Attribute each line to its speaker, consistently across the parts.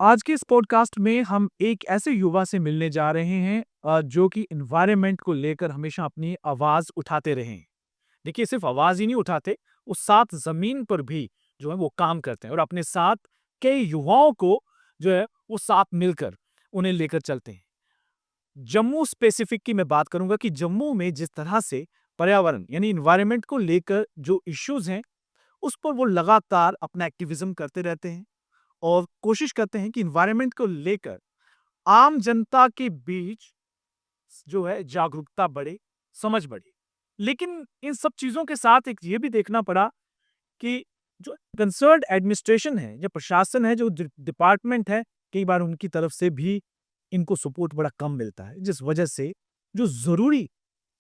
Speaker 1: आज के इस पॉडकास्ट में हम एक ऐसे युवा से मिलने जा रहे हैं जो कि एनवायरनमेंट को लेकर हमेशा अपनी आवाज उठाते रहे हैं। देखिए सिर्फ आवाज ही नहीं उठाते, वो साथ जमीन पर भी जो है वो काम करते हैं और अपने साथ कई युवाओं को जो है वो साथ मिलकर उन्हें लेकर चलते हैं। जम्मू स्पेसिफिक की मैं बात करूंगा कि जम्मू में जिस तरह से पर्यावरण यानी एनवायरनमेंट को लेकर जो इश्यूज हैं उस पर वो लगातार अपना एक्टिविज्म करते रहते हैं और कोशिश करते हैं कि एनवायरनमेंट को लेकर आम जनता के बीच जो है जागरूकता बढ़े, समझ बढ़े। लेकिन इन सब चीज़ों के साथ एक ये भी देखना पड़ा कि जो कंसर्न्ड एडमिनिस्ट्रेशन है, जो प्रशासन है, जो डिपार्टमेंट है, कई बार उनकी तरफ से भी इनको सपोर्ट बड़ा कम मिलता है। जिस वजह से जो ज़रूरी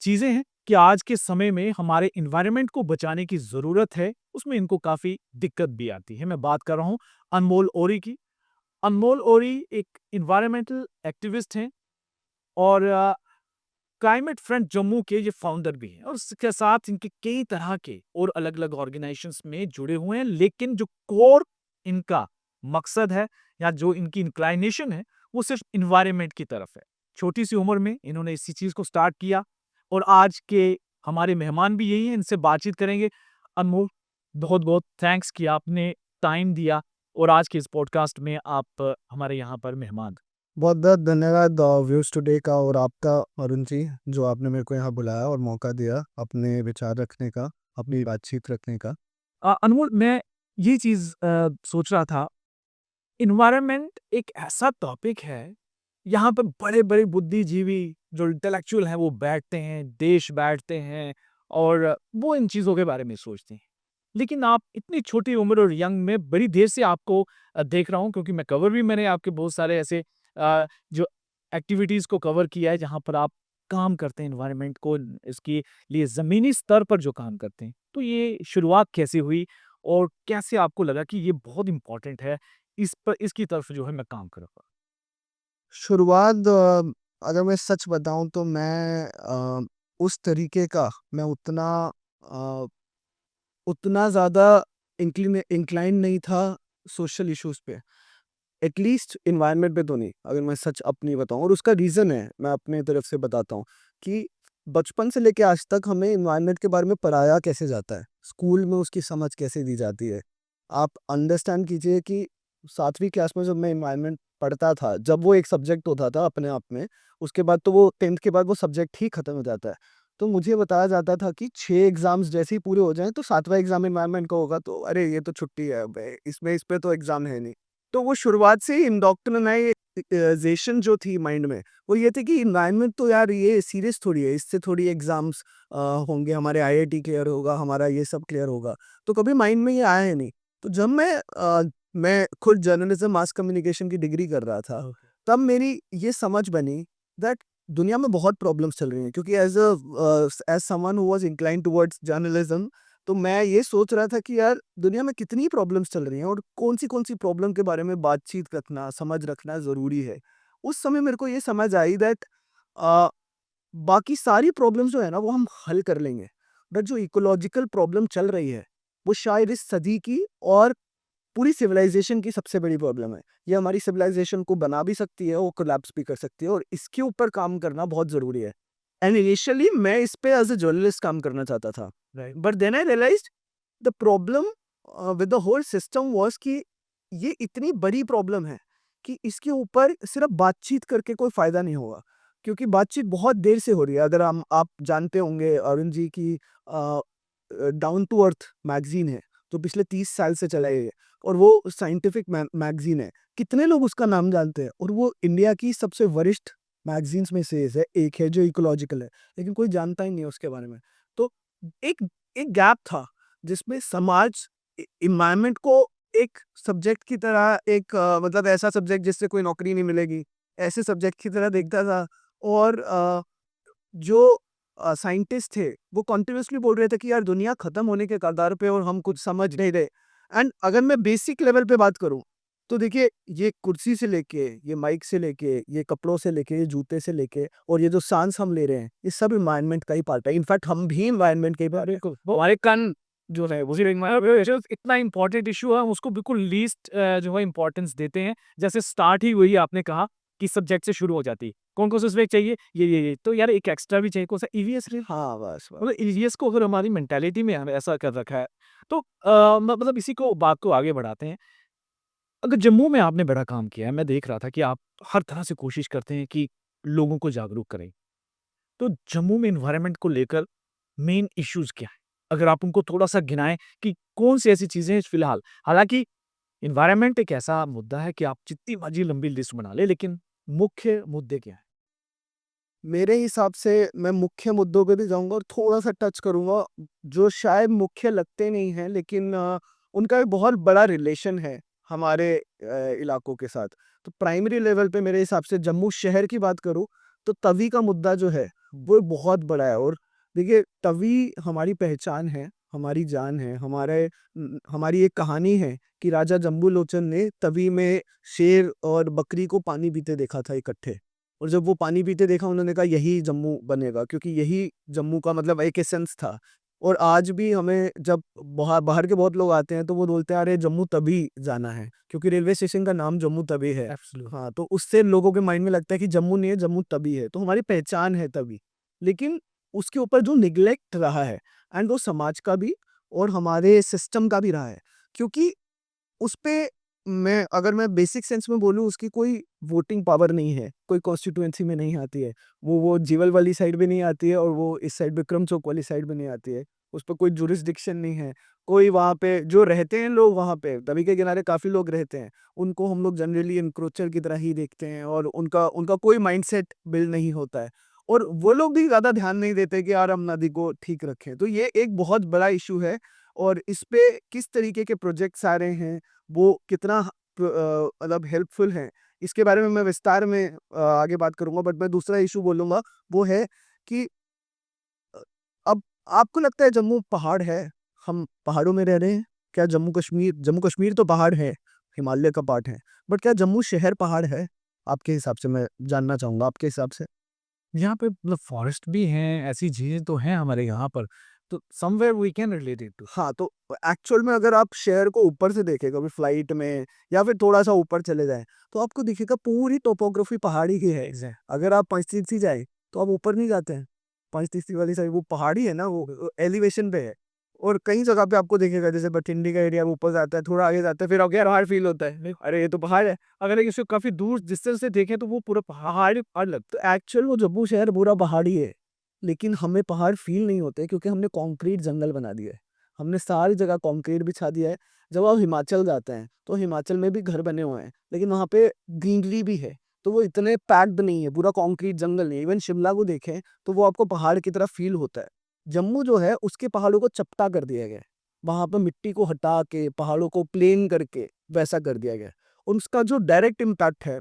Speaker 1: चीज़ें हैं कि आज के समय में हमारे एनवायरनमेंट को बचाने की ज़रूरत है, उसमें इनको काफ़ी दिक्कत भी आती है। मैं बात कर रहा हूँ अनमोल ओरी की। अनमोल ओरी एक एनवायरमेंटल एक्टिविस्ट हैं और क्लाइमेट फ्रंट जम्मू के ये फाउंडर भी हैं और इसके साथ इनके कई तरह के और अलग-अलग ऑर्गेनाइजेशंस में जुड़े हुए हैं, लेकिन जो कोर इनका मकसद है या जो इनकी इंक्लिनेशन है, वो सिर्फ एनवायरनमेंट की तरफ है। छोटी सी उम्र में इन्होंने इसी चीज़ को स्टार्ट किया और आज के हमारे मेहमान भी यही हैं, इनसे बातचीत करेंगे। अनमोल, बहुत-बहुत थैंक्स कि आपने टाइम दिया और आज के इस पॉडकास्ट में आप हमारे यहाँ पर मेहमान।
Speaker 2: बहुत बहुत धन्यवाद व्यूज़ टुडे का और आपका अरुण जी, जो आपने मेरे को यहाँ बुलाया और मौका दिया अपने विचार रखने का, अपनी बातचीत रखने का।
Speaker 1: अनमोल, मैं ये चीज़ सोच रहा था, एनवायरनमेंट एक ऐसा टॉपिक है, यहाँ पर बड़े-बड़े बुद्धिजीवी जो इंटेलेक्चुअल हैं वो बैठते हैं, देश बैठते हैं और वो इन चीज़ों के बारे में सोचते हैं। लेकिन आप इतनी छोटी उम्र और यंग में बड़ी देर से आपको देख रहा हूँ क्योंकि मैं कवर भी मैंने आपके बहुत सारे ऐसे जो एक्टिविटीज़ को कवर किया है जहाँ पर आप काम करते हैं एनवायरनमेंट को इसके लिए ज़मीनी स्तर पर जो काम करते हैं। तो ये शुरुआत कैसे हुई और कैसे आपको लगा कि ये बहुत इम्पोर्टेंट है, इस पर इसकी तरफ जो है मैं काम करूँगा?
Speaker 2: शुरुआत अगर मैं सच बताऊँ तो उस तरीके का मैं अ, उतना ज़्यादा इंक्लाइन नहीं था सोशल इश्यूज़ पे। एटलीस्ट एनवायरनमेंट पे तो नहीं, अगर मैं सच अपनी बताऊँ और उसका रीज़न है, मैं अपने तरफ से बताता हूँ कि बचपन से लेके आज तक हमें एनवायरनमेंट के बारे में पढ़ाया कैसे जाता है, स्कूल में उसकी समझ कैसे दी जाती है। आप अंडरस्टैंड कीजिए कि 7वीं क्लास में जब मैं एनवायरनमेंट पढ़ता था, जब वो एक सब्जेक्ट होता था अपने आप में, उसके बाद तो वो 10th के बाद वो सब्जेक्ट ही खत्म हो जाता है। तो मुझे बताया जाता था कि 6 एग्ज़ाम्स जैसे ही पूरे हो जाएँ तो 7वाँ एग्ज़ाम एनवायरनमेंट का होगा, तो अरे ये तो छुट्टी है बे, इस पे तो एग्ज़ाम है नहीं। तो वो शुरुआत से ही इंडोक्ट्रिनाइज़ेशन जो थी माइंड में, वो ये थी कि एनवायरनमेंट तो यार ये सीरियस थोड़ी है, इससे थोड़ी एग्ज़ाम्स होंगे, हमारे आईआईटी क्लियर होगा, हमारा ये सब क्लियर होगा। तो कभी माइंड में ये आया ही नहीं। तो जब मैं खुद जर्नलिज़्म मास कम्युनिकेशन की डिग्री कर रहा था, तब मेरी ये समझ बनी दैट दुनिया में बहुत प्रॉब्लम्स चल रही हैं, क्योंकि as someone who was inclined towards journalism, तो मैं ये सोच रहा था कि यार दुनिया में कितनी प्रॉब्लम्स चल रही हैं और कौन-सी प्रॉब्लम के बारे में बातचीत रखना, समझ रखना ज़रूरी है। उस समय मेरे को ये समझ आई दैट अ, बाकी सारी प्रॉब्लम्स जो है ना वो हम हल कर लेंगे। बट जो इकोलॉजिकल प्रॉब्लम चल रही है, वो शायद इस सदी की और पूरी सिविलाइज़ेशन की सबसे बड़ी प्रॉब्लम है। ये हमारी सिविलाइज़ेशन को बना भी सकती है और कोलैप्स भी कर सकती है और इसके ऊपर काम करना बहुत ज़रूरी है। एंड इनिशियली मैं इस पे एज़ अ जर्नलिस्ट काम करना चाहता था।
Speaker 1: Right.
Speaker 2: But then I realized the problem with the whole system was कि ये इतनी बड़ी प्रॉब्लम है कि इसके ऊपर सिर्फ़ बातचीत करके कोई फ़ायदा नहीं होगा। क्योंकि बातचीत बहुत देर से हो रही है। अगर हम आप जानते होंगे अरुण जी की डाउन टू अर्थ मैगज़ीन है, जो पिछले 30 साल से चला है और वो साइंटिफिक मैगज़ीन है। कितने लोग उसका नाम जानते हैं और वो इंडिया की सबसे वरिष्ठ मैगज़ीन्स में से एक है जो इकोलॉजिकल है, लेकिन कोई जानता ही नहीं है उसके बारे में। तो एक एक गैप था जिसमें समाज एनवायरनमेंट को एक सब्जेक्ट की तरह मतलब ऐसा सब्जेक्ट जिससे कोई नौकरी नहीं मिलेगी, ऐसे सब्जेक्ट की तरह देखता था और जो साइंटिस्ट थे वो कंटिन्यूअसली बोल रहे थे कि यार दुनिया खत्म होने के कगार पे और हम कुछ समझ नहीं रहे। एंड अगर मैं बेसिक लेवल पे बात करूं तो देखिए, ये कुर्सी से लेके, ये माइक से लेके, ये कपड़ों से लेके, ये जूते से लेके और ये जो सांस हम ले रहे हैं, ये सब एनवायरनमेंट का ही पार्ट है। इनफैक्ट हम भी एनवायरनमेंट के ही पार्ट है।
Speaker 1: बिल्कुल, वो हमारे कन जो है उसी इन्वायरमेंट इतना इम्पोर्टेंट इशू है, हम उसको बिल्कुल लीस्ट जो है इम्पोर्टेंस देते हैं। जैसे स्टार्ट ही वही आपने कहा कि सब्जेक्ट से शुरू हो जाती है। कौन-कौन से सब्जेक्ट चाहिए? ये। तो यार एक एक्स्ट्रा भी चाहिए, कौन-सा ईवीएस रे?
Speaker 2: हाँ, बस, बस।
Speaker 1: मतलब ईवीएस को अगर हमारी मेंटालिटी में हमने ऐसा कर रखा है, तो मतलब इसी को बात को आगे बढ़ाते हैं। अगर जम्मू में आपने बड़ा काम किया है, मैं देख रहा था कि आप हर तरह से कोशिश करते हैं कि लोगों को जागरूक करें। तो जम्मू में एनवायरनमेंट को लेकर मेन इश्यूज़ क्या हैं? अगर आप उनको थोड़ा-सा गिनाएँ कि कौन-सी ऐसी चीज़ें हैं फिलहाल, हालाँकि एनवायरनमेंट एक ऐसा मुद्दा है कि आप जितनी मर्ज़ी लंबी लिस्ट बना लें, लेकिन मुख्य मुद्दे क्या हैं?
Speaker 2: मेरे हिसाब से मैं मुख्य मुद्दों पे भी जाऊँगा और थोड़ा-सा टच करूँगा, जो शायद मुख्य लगते नहीं हैं, लेकिन उनका एक बहुत बड़ा रिलेशन है हमारे इलाकों के साथ। तो प्राइमरी लेवल पे मेरे हिसाब से जम्मू शहर की बात करूँ, तो तवी का मुद्दा जो है, वो बहुत बड़ा है। और देखिए, तवी हमारी पहचान है, हमारी जान है, हमारी एक कहानी है कि राजा जम्बू लोचन ने तवी में शेर और बकरी को पानी पीते देखा था इकट्ठे। और जब वो पानी पीते देखा, उन्होंने कहा यही जम्मू बनेगा, क्योंकि यही जम्मू का मतलब एक एसेंस था। और आज भी हमें जब बाहर बाहर के बहुत लोग आते हैं, तो वो बोलते हैं अरे जम्मू तभी जाना है, क्योंकि रेलवे स्टेशन का नाम जम्मू तवी है।
Speaker 1: एब्सोल्यूट।
Speaker 2: हाँ, तो उससे लोगों के माइंड में लगता है कि जम्मू नहीं है, जम्मू तवी है, तो हमारी पहचान है तभी। लेकिन उसके ऊपर जो निग्लेक्ट रहा है, एंड वो समाज का भी और हमारे सिस्टम का भी रहा है, क्योंकि उसपे मैं बेसिक सेंस में बोलूँ, उसकी कोई वोटिंग पावर नहीं है, कोई कॉन्स्टिट्यूएंसी में नहीं आती है। वो जीवल वाली साइड भी नहीं आती है, और वो इस साइड विक्रम चौक वाली साइड भी नहीं आती है। उस पे कोई ज्यूरिसडिक्शन नहीं है। कोई वहाँ पे जो रहते हैं लोग, वहाँ पे तवी के किनारे काफ़ी लोग रहते हैं। उनको हम लोग जनरली एन्क्रोचर की तरह ही देखते हैं, और उनका उनका कोई माइंडसेट बिल्ड नहीं होता है। और वो लोग भी ज़्यादा ध्यान नहीं देते कि यार हम नदी को ठीक रखें। तो ये एक बहुत बड़ा इश्यू है, और इस पे किस तरीके के प्रोजेक्ट्स आ रहे हैं, वो कितना मतलब हेल्पफुल है, इसके बारे में मैं विस्तार में आगे बात करूँगा। बट मैं दूसरा इश्यू बोलूँगा, वो है कि अ, अब आपको लगता है जम्मू पहाड़ है? हम पहाड़ों में रह रहे हैं? क्या जम्मू कश्मीर तो पहाड़ है, हिमालय का पार्ट है। बट क्या जम्मू शहर पहाड़ है? आपके हिसाब से मैं जानना चाहूँगा, आपके हिसाब से?
Speaker 1: यहाँ पे मतलब फॉरेस्ट भी हैं, ऐसी चीज़ें तो हैं हमारे यहाँ पर, तो somewhere we can relate it to.
Speaker 2: हाँ, तो एक्चुअल में अगर आप शहर को ऊपर से देखें कभी फ्लाइट में, या फिर थोड़ा-सा ऊपर चले जाएँ, तो आपको दिखेगा पूरी टोपोग्राफी पहाड़ी की है।
Speaker 1: एग्ज़ैक्ट।
Speaker 2: अगर आप पंचतीर्थी जाएँ, तो आप ऊपर नहीं जाते हैं। पंचतीर्थी वाली साइड वो पहाड़ी है ना, वो एलिवेशन पे है। और कई जगह पे आपको दिखेगा, जैसे बठिंडी का एरिया ऊपर जाता है, थोड़ा आगे जाता है, फिर आपको यार पहाड़ फ़ील होता है। अरे ये तो पहाड़ है।
Speaker 1: अगर इसको काफ़ी दूर डिस्टेंस से देखें तो वो पूरा पहाड़ ही पहाड़ लगता
Speaker 2: तो एक्चुअल वो जम्मू शहर पूरा पहाड़ी है, लेकिन हमें पहाड़ फ़ील नहीं होते, क्योंकि हमने कंक्रीट जंगल बना दिया है। हमने सारी जगह कंक्रीट बिछा दिया है। जब आप हिमाचल जाते हैं, तो हिमाचल में भी घर बने हुए हैं, लेकिन वहाँ पे ग्रीनरी भी है, तो वो इतने पैक्ड नहीं है, पूरा कंक्रीट जंगल नहीं है। इवन शिमला को देखें, तो वो आपको पहाड़ की तरह फ़ील होता है। जम्मू जो है, उसके पहाड़ों को चपटा कर दिया गया है। वहाँ पे मिट्टी को हटा के, पहाड़ों को प्लेन करके वैसा कर दिया गया है। उसका जो डायरेक्ट इम्पैक्ट है,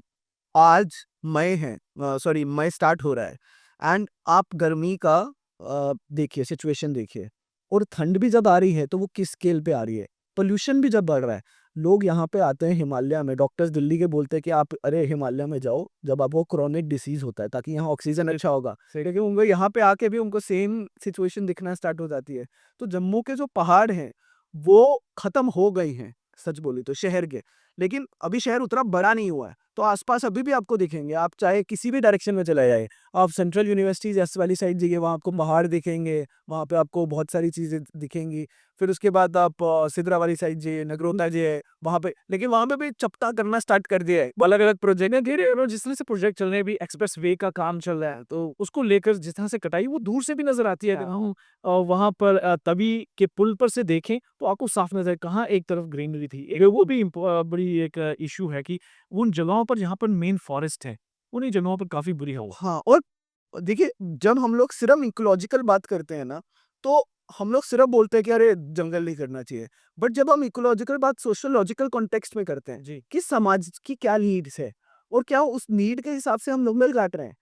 Speaker 2: आज मई स्टार्ट हो रहा है, एंड आप गर्मी का देखिए, सिचुएशन देखिए, और ठंड भी जब आ रही है, तो वो किस स्केल पे आ रही है। पोल्यूशन भी जब बढ़ रहा है, लोग यहाँ पे आते हैं हिमालय में, डॉक्टर्स दिल्ली के बोलते हैं कि आप अरे हिमालय में जाओ जब आपको क्रोनिक डिसीज होता है, ताकि यहाँ ऑक्सीजन अच्छा होगा। लेकिन उनको यहाँ पे आके भी उनको सेम सिचुएशन दिखना स्टार्ट हो जाती है। तो जम्मू के जो पहाड़ हैं, वो खत्म हो गए हैं, सच बोली तो शहर के। लेकिन अभी शहर उतना बड़ा नहीं हुआ है, तो आसपास अभी भी आपको दिखेंगे। आप चाहे किसी भी डायरेक्शन में चले जाइए, आप सेंट्रल यूनिवर्सिटीज़ एस वाली साइड जाइए, वहाँ आपको पहाड़ दिखेंगे, वहाँ पे आपको बहुत सारी चीज़ें दिखेंगी। फिर उसके बाद आप सिदरा वाली साइड जाइए, नगरोटा जाइए, वहाँ पे, लेकिन वहाँ पे भी चपटा करना स्टार्ट कर दिया है। अलग-अलग प्रोजेक्ट है, धीरे जिस तरह से प्रोजेक्ट चल रहे हैं, अभी एक्सप्रेस वे का काम चल रहा है, तो उसको लेकर जिस तरह से कटाई वो दूर से भी नज़र आती है। अगर हम वहाँ पर तवी के पुल पर से देखें, तो आपको साफ नज़र कहाँ एक तरफ ग्रीनरी थी। एक वो भी बड़ी एक इश्यू है कि उन जगहों पर जहाँ पर मेन फॉरेस्ट है, उन्हीं जगहों पर काफ़ी बुरी हवा। हाँ, और देखिए, जब हम लोग सिर्फ़ इकोलॉजिकल बात करते हैं ना, तो हम लोग सिर्फ़ बोलते हैं कि अरे जंगल नहीं करना चाहिए। बट जब हम इकोलॉजिकल बात सोशियोलॉजिकल कॉन्टेक्स्ट में करते हैं,
Speaker 1: जी।
Speaker 2: कि समाज की क्या नीड्स है, और क्या उस नीड के हिसाब से हम लोग मिल काट रहे हैं,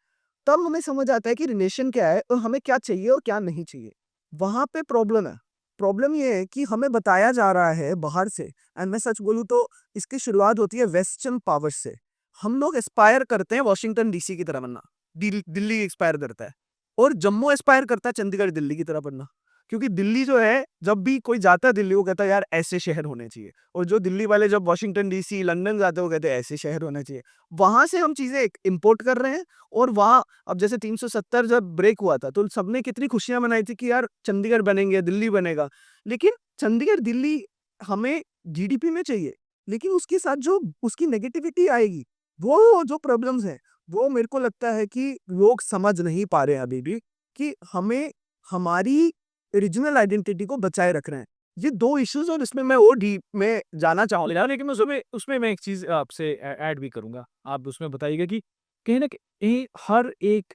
Speaker 2: तब हमें समझ आता है कि रिलेशन क्या है, और हमें क्या चाहिए और क्या नहीं चाहिए। वहाँ पे प्रॉब्लम है। प्रॉब्लम ये है कि हमें बताया जा रहा है बाहर से, एंड मैं सच बोलूँ तो इसकी शुरुआत होती है वेस्टर्न पावर से। हम लोग एस्पायर करते हैं वाशिंगटन डीसी की तरह बनना। दिल्ली एस्पायर करता है, और जम्मू एस्पायर करता है चंडीगढ़ दिल्ली की तरह बनना। क्योंकि दिल्ली जो है, जब भी कोई जाता है दिल्ली, वो कहता है यार ऐसे शहर होने चाहिए। और जो दिल्ली वाले जब वॉशिंगटन डीसी, लंदन जाते हैं, वो कहते हैं ऐसे शहर होने चाहिए। वहां से हम चीजें इंपोर्ट कर रहे हैं। और वहाँ अब जैसे 370 जब ब्रेक हुआ था, तो सबने कितनी खुशियां मनाई थी कि यार चंडीगढ़ बनेंगे, दिल्ली बनेगा। लेकिन चंडीगढ़ दिल्ली हमें जीडीपी में चाहिए, लेकिन उसके साथ जो उसकी नेगेटिविटी आएगी, वो जो प्रॉब्लम्स हैं, वो मेरे को लगता है कि लोग समझ नहीं पा रहे हैं अभी भी, कि हमें हमारी रीजनल आइडेंटिटी को बचाए रखना है। ये 2 इश्यूज, और इसमें मैं और डीप में जाना चाहूँगा।
Speaker 1: यार लेकिन उसमें उसमें मैं एक चीज़ आपसे ऐड भी करूँगा। आप उसमें बताइएगा कि कहीं न कहीं हर एक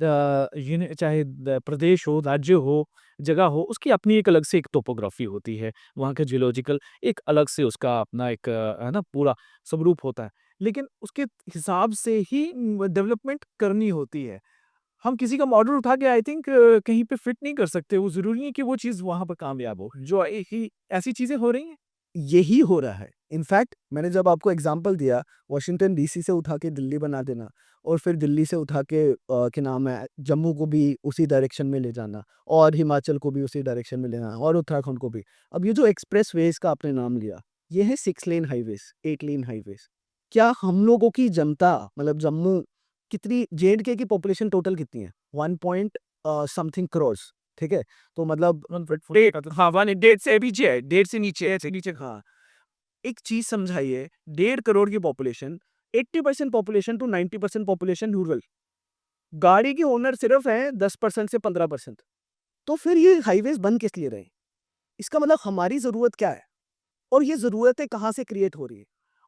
Speaker 1: चाहे प्रदेश हो, राज्य हो, जगह हो, उसकी अपनी एक अलग से एक टोपोग्राफी होती है। वहाँ का जियोलॉजिकल एक अलग से उसका अपना एक है ना पूरा स्वरूप होता है। लेकिन उसके हिसाब से ही डेवलपमेंट करनी होती है। हम किसी का मॉडल उठा के आई थिंक कहीं पे फिट नहीं कर सकते। वो ज़रूरी नहीं कि वो चीज़ वहाँ पर कामयाब हो। जो एक ही ऐसी चीज़ें हो रही हैं।
Speaker 2: यही हो रहा है। इनफैक्ट मैंने जब आपको एग्ज़ाम्पल दिया, वॉशिंगटन डीसी से उठा के दिल्ली बना देना, और फिर दिल्ली से उठा के क्या नाम है, जम्मू को भी उसी डायरेक्शन में ले जाना, और हिमाचल को भी उसी डायरेक्शन में ले जाना, और उत्तराखंड को भी। अब ये जो एक्सप्रेसवेज़ का आपने नाम लिया, ये है 6 लेन हाइवेज़, 8 लेन हाइवेज़। क्या हम लोगों की जनता, मतलब जम्मू, कितनी जेएंडके की पॉपुलेशन टोटल कितनी है? 1 पॉइंट समथिंग करोड़स, ठीक है? तो मतलब
Speaker 1: 140
Speaker 2: डेढ़,
Speaker 1: का तो
Speaker 2: हाँ, 1 डेढ़ से नीचे है, डेढ़ से नीचे है, से नीचे, हाँ। एक चीज़ समझाइए, 1.5 करोड़ की population, 80% population to 90% population rural. गाड़ी के ओनर सिर्फ हैं 10% से 15%। तो फिर ये हाईवेज़ बन किस लिए रहे हैं? इसका मतलब हमारी ज़रूरत क्या है? और ये ज़रूरतें कहाँ से क्रिएट हो रही है?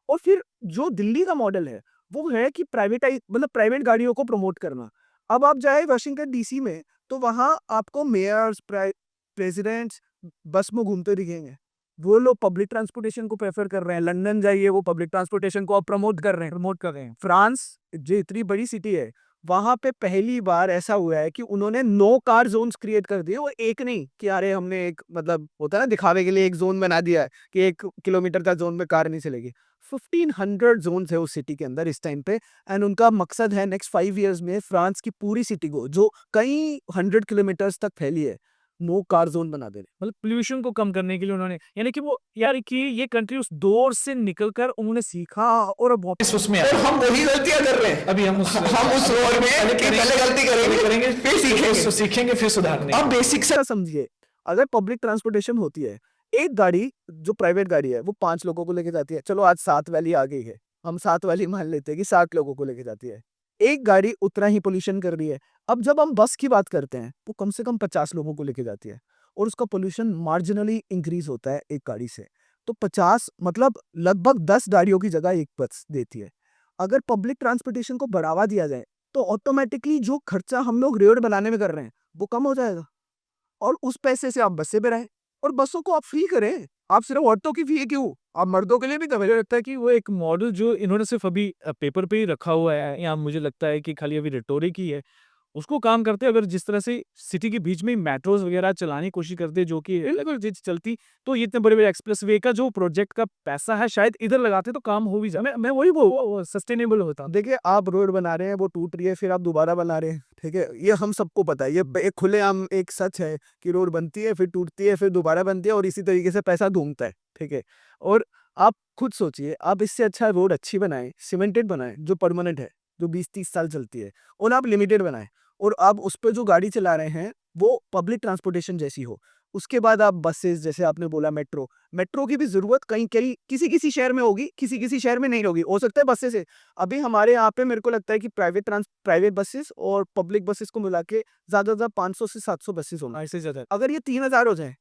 Speaker 2: और फिर जो दिल्ली का मॉडल है, वो है कि मतलब प्राइवेट गाड़ियों को प्रमोट करना। अब आप जाए वाशिंगटन डीसी में, तो वहाँ आपको मेयर्स, प्रेसिडेंट्स बस में घूमते दिखेंगे। वो लोग पब्लिक ट्रांसपोर्टेशन को प्रेफ़र कर रहे हैं। लंदन जाइए, वो पब्लिक ट्रांसपोर्टेशन को अब प्रमोट कर रहे हैं। फ्रांस, जो इतनी बड़ी सिटी है, वहाँ पे पहली बार ऐसा हुआ है कि उन्होंने नो कार ज़ोन्स क्रिएट कर दिए। वो एक नहीं कि अरे हमने एक, मतलब होता है ना, दिखावे के लिए एक ज़ोन बना दिया है कि 1 किलोमीटर का ज़ोन में कार नहीं चलेगी। 1500 ज़ोन्स है उस सिटी के अंदर इस टाइम पे। एंड उनका मकसद है नेक्स्ट 5 इयर्स में फ्रांस की पूरी सिटी को, जो कई 100 किलोमीटर्स तक फैली है, नो कार ज़ोन बना देने।
Speaker 1: मतलब पोल्यूशन को कम करने के लिए उन्होंने यानी कि वो यार कि ये कंट्री उस दौर से निकलकर उन्होंने सीखा और अब वापस उसमें
Speaker 2: और हम वही गलतियां कर रहे हैं।
Speaker 1: अभी हम
Speaker 2: उस दौर में कि पहले गलती करेंगे, फिर सीखेंगे।
Speaker 1: सीखेंगे फिर सुधारने
Speaker 2: अब बेसिक सा समझिए, अगर पब्लिक ट्रांसपोर्टेशन होती है, एक गाड़ी जो प्राइवेट गाड़ी है, वो 5 लोगों को लेके जाती है। चलो आज 7 वाली आ गई है, हम 7 वाली मान लेते हैं कि 7 लोगों को लेके जाती है। एक गाड़ी उतना ही पॉल्यूशन कर रही है। अब जब हम बस की बात करते हैं, वो कम से कम 50 लोगों को लेके जाती है, और उसका पॉल्यूशन मार्जिनली इंक्रीज़ होता है एक गाड़ी से। तो 50 मतलब लगभग 10 गाड़ियों की जगह एक बस देती है। अगर पब्लिक ट्रांसपोर्टेशन को बढ़ावा दिया जाए, तो ऑटोमैटिकली जो खर्चा हम लोग रोड बनाने में कर रहे हैं, वो कम हो जाएगा। और उस पैसे से आप बसें बढ़ाएँ, और बसों को आप फ्री करें। आप सिर्फ़ औरतों की फ्री क्यों? आप मर्दों के लिए भी
Speaker 1: मुझे
Speaker 2: करें।
Speaker 1: लगता है कि वो एक मॉडल जो इन्होंने सिर्फ अभी पेपर पे ही रखा हुआ है या मुझे लगता है कि खाली अभी रेटोरिक ही है। उसको काम करते अगर जिस तरह से सिटी के बीच में मेट्रोज़ वगैरह चलाने की कोशिश करते जो कि अगर चलती तो ये इतने बड़े-बड़े एक्सप्रेसवे का जो प्रोजेक्ट का पैसा है शायद इधर लगाते तो काम हो भी जा मैं वही वो सस्टेनेबल होता।
Speaker 2: देखिए, आप रोड बना रहे हैं, वो टूट रही है, फिर आप दोबारा बना रहे हैं, ठीक है? ये हम सबको पता है। ये एक खुलेआम एक सच है कि रोड बनती है, फिर टूटती है, फिर दोबारा बनती है, और इसी तरीके से पैसा घूमता है, ठीक है? और आप खुद सोचिए, आप इससे अच्छा रोड अच्छी बनाएँ, सीमेंटेड बनाएँ, जो परमानेंट है, जो 20-30 साल चलती है, और आप लिमिटेड बनाएँ, और आप उस पे जो गाड़ी चला रहे हैं, वो पब्लिक ट्रांसपोर्टेशन जैसी हो। उसके बाद आप बसेज़, जैसे आपने बोला मेट्रो, मेट्रो की भी ज़रूरत कहीं कहीं किसी-किसी शहर में होगी, किसी-किसी शहर में नहीं होगी। हो सकता है बसेज़ से, अभी हमारे यहाँ पे मेरे को लगता है कि प्राइवेट बसेस और पब्लिक बसेस को मिला के ज़्यादा से ज़्यादा 500 से 700 बसेस होंगी।
Speaker 1: ऐसे ज़्यादा
Speaker 2: अगर ये 3000 हो जाए,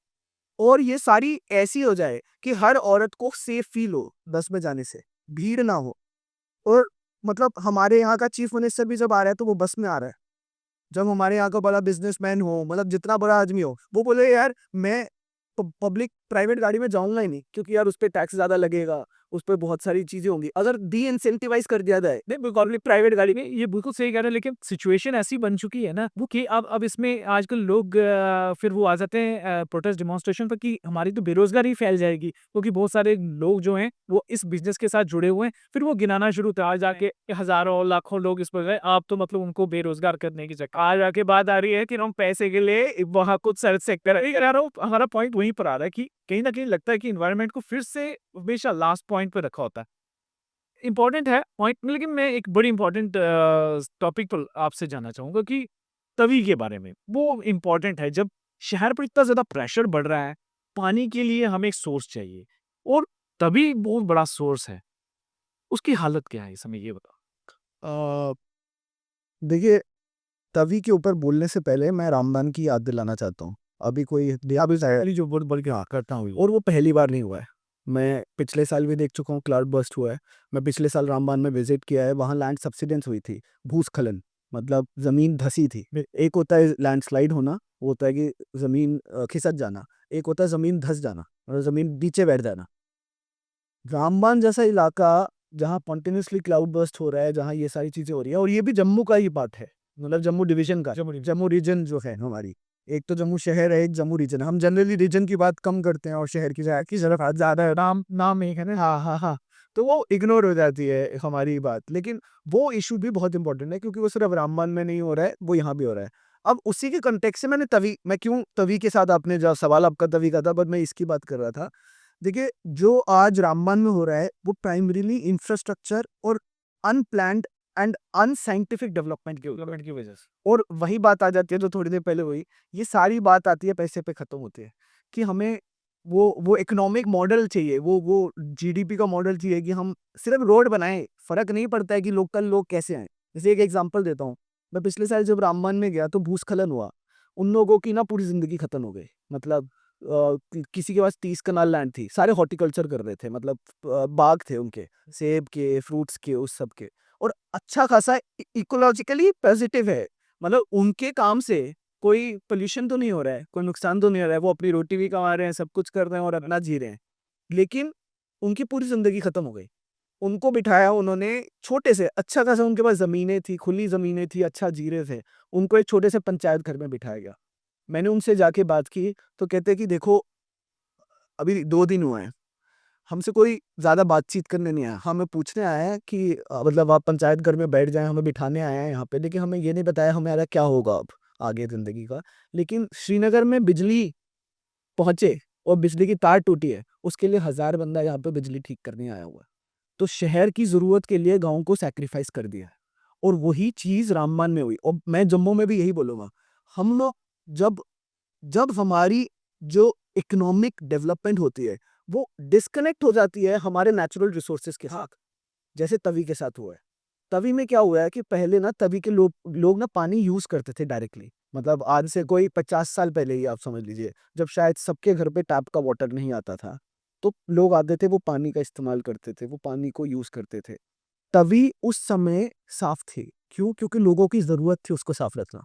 Speaker 2: और ये सारी ऐसी हो जाए कि हर औरत को सेफ फील हो बस में जाने से, भीड़ ना हो, और मतलब हमारे यहाँ का चीफ मिनिस्टर भी जब आ रहा है, तो वो बस में आ रहा है। जब हमारे यहाँ का बड़ा बिज़नेसमैन हो, मतलब जितना बड़ा आदमी हो, वो बोले यार मैं पब्लिक प्राइवेट गाड़ी में जाऊँगा ही नहीं, क्योंकि यार उस पे टैक्स ज़्यादा लगेगा, उस पे बहुत सारी चीज़ें होंगी। अगर डी-इंसेंटिवाइज़ कर दिया जाए
Speaker 1: नहीं, बिल्कुल प्राइवेट गाड़ी में ये बिल्कुल सही कह रहे हैं, लेकिन सिचुएशन ऐसी बन चुकी है ना वो कि अब इसमें आजकल लोग फिर वो आ जाते हैं प्रोटेस्ट डेमोन्स्ट्रेशन पर कि हमारी तो बेरोजगारी फैल जाएगी, क्योंकि बहुत सारे लोग जो हैं वो इस बिजनेस के साथ जुड़े हुए हैं। फिर वो गिनाना शुरू होता है, आज जाके हजारों लाखों लोग इस पर गए, आप तो मतलब उनको बेरोजगार करने की जगह आज आके बात आ रही है कि हम पैसे के लिए वहां कुछ सर्च सेक्टर हमारा पॉइंट वहीं पर आ रहा है कि कहीं ना कहीं लगता है कि इन्वायरमेंट को फिर से हमेशा लास्ट पॉइंट पे रखा होता है। इम्पोर्टेंट है पॉइंट, लेकिन मैं एक बड़ी इम्पोर्टेंट टॉपिक पर आपसे जानना चाहूँगा कि तवी के बारे में। वो इम्पोर्टेंट है जब शहर पर इतना ज़्यादा प्रेशर बढ़ रहा है, पानी के लिए हमें एक सोर्स चाहिए और तवी बहुत बड़ा सोर्स है। उसकी हालत क्या है इस समय ये बताओ?
Speaker 2: अ, देखिए, तवी के ऊपर बोलने से पहले मैं रामबान की याद दिलाना चाहता हूँ। अभी कोई अभी जो बोल बोल के हाँ करता हूँ और वो पहली बार नहीं हुआ है। मैं पिछले साल भी देख चुका हूँ क्लाउड बर्स्ट हुआ है। मैं पिछले साल रामबान में विज़िट किया है, वहाँ लैंड सब्सिडेंस हुई थी, भूस्खलन मतलब ज़मीन धँसी थी। एक होता है लैंडस्लाइड होना, वो होता है कि ज़मीन खिसक जाना, एक होता है ज़मीन धँस जाना और ज़मीन नीचे बैठ जाना। रामबान जैसा इलाका जहाँ कंटिन्यूअसली क्लाउड बर्स्ट हो रहा है, जहाँ ये सारी चीज़ें हो रही है और ये भी जम्मू का ही पार्ट है, मतलब जम्मू डिवीज़न का, जम्मू रीजन जो है हमारी। एक तो जम्मू शहर है, एक जम्मू रीजन है। हम जनरली रीजन की बात कम करते हैं और शहर की तरफ ज़्यादा है।
Speaker 1: नाम नाम एक है ना।
Speaker 2: हाँ, हाँ, हाँ। तो वो इग्नोर हो जाती है हमारी बात। लेकिन वो इश्यू भी बहुत इम्पोर्टेंट है क्योंकि वो सिर्फ रामबान में नहीं हो रहा है, वो यहाँ भी हो रहा है। अब उसी के कॉन्टेक्स्ट से मैं क्यों तवी के साथ आपने जो सवाल आपका तवी का था, बट मैं इसकी बात कर रहा था। देखिए, जो आज रामबान में हो रहा है, वो प्राइमरीली इंफ्रास्ट्रक्चर और unplanned and unscientific development
Speaker 1: development की वजह से।
Speaker 2: और वही बात आ जाती है जो थोड़ी देर पहले हुई। ये सारी बात आती है पैसे पे खत्म होती है कि हमें वो इकोनॉमिक मॉडल चाहिए, वो जीडीपी का मॉडल चाहिए कि हम सिर्फ रोड बनाएं, फर्क नहीं पड़ता है कि लोकल लोग कैसे आए। जैसे एक एग्जांपल देता हूँ, मैं पिछले साल जब रामबन में गया तो भूस्खलन हुआ, उन लोगों की ना पूरी जिंदगी खत्म हो गई। मतलब किसी के पास 30 कनाल लैंड थी, सारे हॉर्टिकल्चर कर रहे थे, मतलब बाग थे उनके, सेब के, फ्रूट्स के, उस सब के, और अच्छा खासा इकोलॉजिकली पॉजिटिव है। मतलब उनके काम से कोई पोल्यूशन तो नहीं हो रहा है, कोई नुकसान तो नहीं हो रहा है, वो अपनी रोटी भी कमा रहे हैं, सब कुछ कर रहे हैं और अपना जी रहे हैं। लेकिन उनकी पूरी ज़िंदगी खत्म हो गई। उनको बिठाया उन्होंने छोटे से, अच्छा खासा उनके पास ज़मीनें थी, खुली ज़मीनें थी, अच्छा जी रहे थे। उनको एक छोटे से पंचायत घर में बिठाया गया। मैंने उनसे जाके बात की, तो कहते हैं कि देखो, अभी 2 दिन हुए हैं, हमसे कोई ज़्यादा बातचीत करने नहीं आया। हमें पूछने आया है कि मतलब आप पंचायत घर में बैठ जाएँ, हमें बिठाने आए हैं यहाँ पे, लेकिन हमें ये नहीं बताया हमारा क्या होगा अब आगे ज़िंदगी का। लेकिन श्रीनगर में बिजली पहुँचे और बिजली की तार टूटी है, उसके लिए 1000 बंदा यहाँ पे बिजली ठीक करने आया हुआ है। तो शहर की ज़रूरत के लिए गाँव को सैक्रिफाइस कर दिया है और वही चीज़ रामबन में हुई और मैं जम्मू में भी यही बोलूँगा। हम लोग जब जब हमारी जो इकोनॉमिक डेवलपमेंट होती है, वो डिस्कनेक्ट हो जाती है हमारे नेचुरल रिसोर्सेज के साथ, जैसे तवी के साथ हुआ है। तवी में क्या हुआ है कि पहले ना तवी के लोग ना पानी यूज़ करते थे डायरेक्टली। मतलब आज से कोई 50 साल पहले ही आप समझ लीजिए, जब शायद सबके घर पे टैप का वाटर नहीं आता था, तो लोग आते थे, वो पानी का इस्तेमाल करते थे, वो पानी को यूज़ करते थे। तवी उस समय साफ थी, क्यों? क्योंकि लोगों की ज़रूरत थी उसको साफ रखना।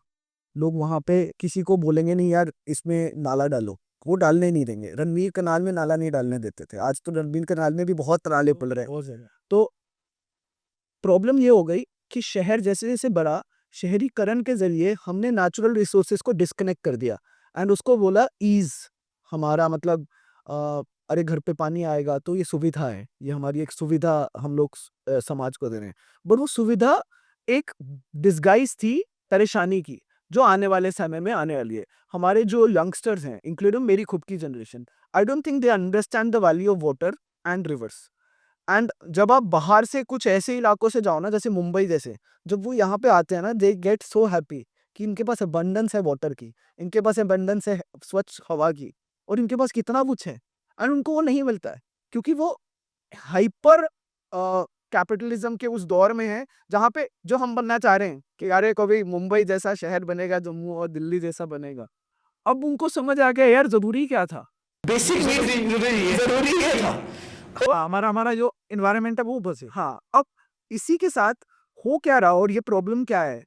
Speaker 2: लोग वहाँ पे किसी को बोलेंगे नहीं यार इसमें नाला डालो, वो डालने नहीं देंगे। रणवीर कनाल में नाला नहीं डालने देते थे, आज तो रणवीर कनाल में भी बहुत नाले पड़ रहे हैं।
Speaker 1: बहुत ज़्यादा।
Speaker 2: तो प्रॉब्लम ये हो गई कि शहर जैसे-जैसे बढ़ा, शहरीकरण के ज़रिए हमने नेचुरल रिसोर्सेज़ को डिस्कनेक्ट कर दिया एंड उसको बोला ईज़। हमारा मतलब अरे घर पे पानी आएगा तो ये सुविधा है, ये हमारी एक सुविधा हम लोग समाज को दे रहे हैं। बट वो सुविधा एक डिस्गाइज़ थी परेशानी की, जो आने वाले समय में आने वाली है। हमारे जो यंगस्टर्स हैं, इंक्लूडिंग मेरी खुद की generation, I don't think they understand the value of water and reverse. And जब आप बाहर से कुछ ऐसे इलाकों से जाओ ना, जैसे मुंबई जैसे, जब वो यहाँ पे आते हैं ना, दे गेट सो हैप्पी कि इनके पास अबंडेंस है वाटर की, इनके पास अबंडेंस है स्वच्छ हवा की, और इनके पास कितना कुछ है एंड उनको वो नहीं मिलता है क्योंकि वो हाइपर कैपिटलिज्म के उस दौर में है जहाँ पे जो हम बनना चाह रहे हैं कि अरे कभी मुंबई जैसा शहर बनेगा, जम्मू और दिल्ली जैसा बनेगा।
Speaker 1: अब उनको समझ आ गया यार ज़रूरी क्या था?
Speaker 2: बेसिक जरूरी ये था।
Speaker 1: हमारा हमारा जो एनवायरनमेंट है वो बचे।
Speaker 2: हाँ, अब इसी के साथ हो क्या रहा और ये प्रॉब्लम क्या है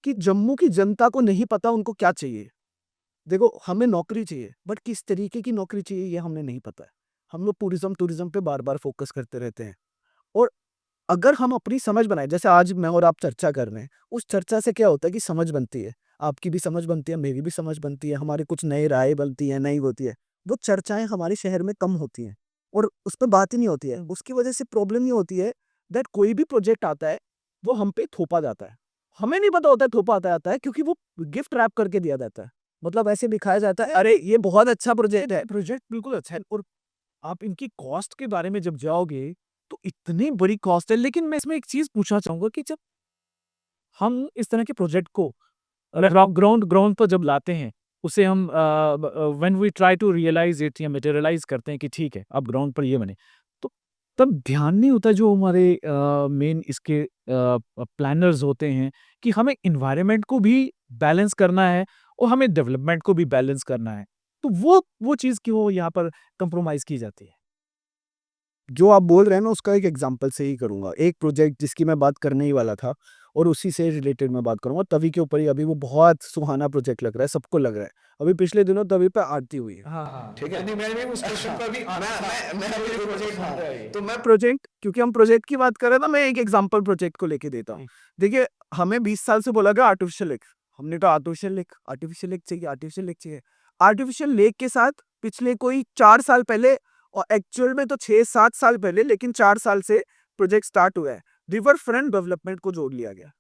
Speaker 2: कि जम्मू की जनता को नहीं पता उनको क्या चाहिए। देखो, हमें नौकरी चाहिए, बट किस तरीके की नौकरी चाहिए ये हमें नहीं पता है। हम लोग टूरिज्म टूरिज्म पे बार-बार फ़ोकस करते रहते हैं। और अगर हम अपनी समझ बनाएँ, जैसे आज मैं और आप चर्चा कर रहे हैं, उस चर्चा से क्या होता है कि समझ बनती है। आपकी भी समझ बनती है, मेरी भी समझ बनती है, हमारी कुछ नई राय बनती है, नई होती है। वो चर्चाएँ हमारे शहर में कम होती हैं और उस पे बात ही नहीं होती है। उसकी वजह से प्रॉब्लम ये होती है दैट कोई भी प्रोजेक्ट आता है, वो हम पे थोपा जाता है। हमें नहीं पता होता है थोपा आता आता है क्योंकि वो गिफ्ट रैप करके दिया जाता है। मतलब ऐसे दिखाया जाता है, अरे ये बहुत अच्छा प्रोजेक्ट है।
Speaker 1: प्रोजेक्ट बिल्कुल अच्छा है और आप इनकी कॉस्ट के बारे में जब जाओगे, तो इतनी बड़ी कॉस्ट है। लेकिन मैं इसमें एक चीज़ पूछना चाहूँगा कि जब हम इस तरह के प्रोजेक्ट को ग्राउंड ग्राउंड पर जब लाते हैं, उसे हम when we try to realize it या मटेरियलाइज़ करते हैं कि ठीक है, अब ग्राउंड पर ये बने। तो तब ध्यान नहीं होता जो हमारे मेन इसके प्लानर्स होते हैं कि हमें एनवायरनमेंट को भी बैलेंस करना है और हमें डेवलपमेंट को भी बैलेंस करना है। तो वो चीज़ क्यों यहाँ पर कंप्रोमाइज़ की जाती है?
Speaker 2: जो आप बोल रहे हैं, मैं उसका एक एग्जांपल से ही करूँगा। एक प्रोजेक्ट जिसकी मैं बात करने ही वाला था और उसी से रिलेटेड मैं बात करूँगा, तवी के ऊपर ही। अभी वो बहुत सुहाना प्रोजेक्ट लग रहा है, सबको लग रहा है। अभी पिछले दिनों तवी पे आरती हुई है।
Speaker 1: हाँ, हाँ।
Speaker 2: ठीक है?
Speaker 1: मैंने उस क्वेश्चन पर भी आना था।
Speaker 2: मैं
Speaker 1: कि
Speaker 2: अभी
Speaker 1: ये
Speaker 2: प्रोजेक्ट,
Speaker 1: बन
Speaker 2: हाँ,
Speaker 1: रहा है।
Speaker 2: तो मैं प्रोजेक्ट, क्योंकि हम प्रोजेक्ट की बात कर रहे हैं ना, मैं एक एग्जांपल प्रोजेक्ट को लेके देता हूँ। देखिए, हमें 20 साल से बोला गया आर्टिफिशियल लेक। हमने कहा आर्टिफिशियल लेक, आर्टिफिशियल लेक चाहिए, आर्टिफिशियल लेक चाहिए। आर्टिफिशियल लेक के साथ पिछले कोई 4 साल पहले, और एक्चुअल में तो 6-7 साल पहले, लेकिन 4 साल से प्रोजेक्ट स्टार्ट हुआ है, रिवर फ्रंट डेवलपमेंट को जोड़ लिया गया।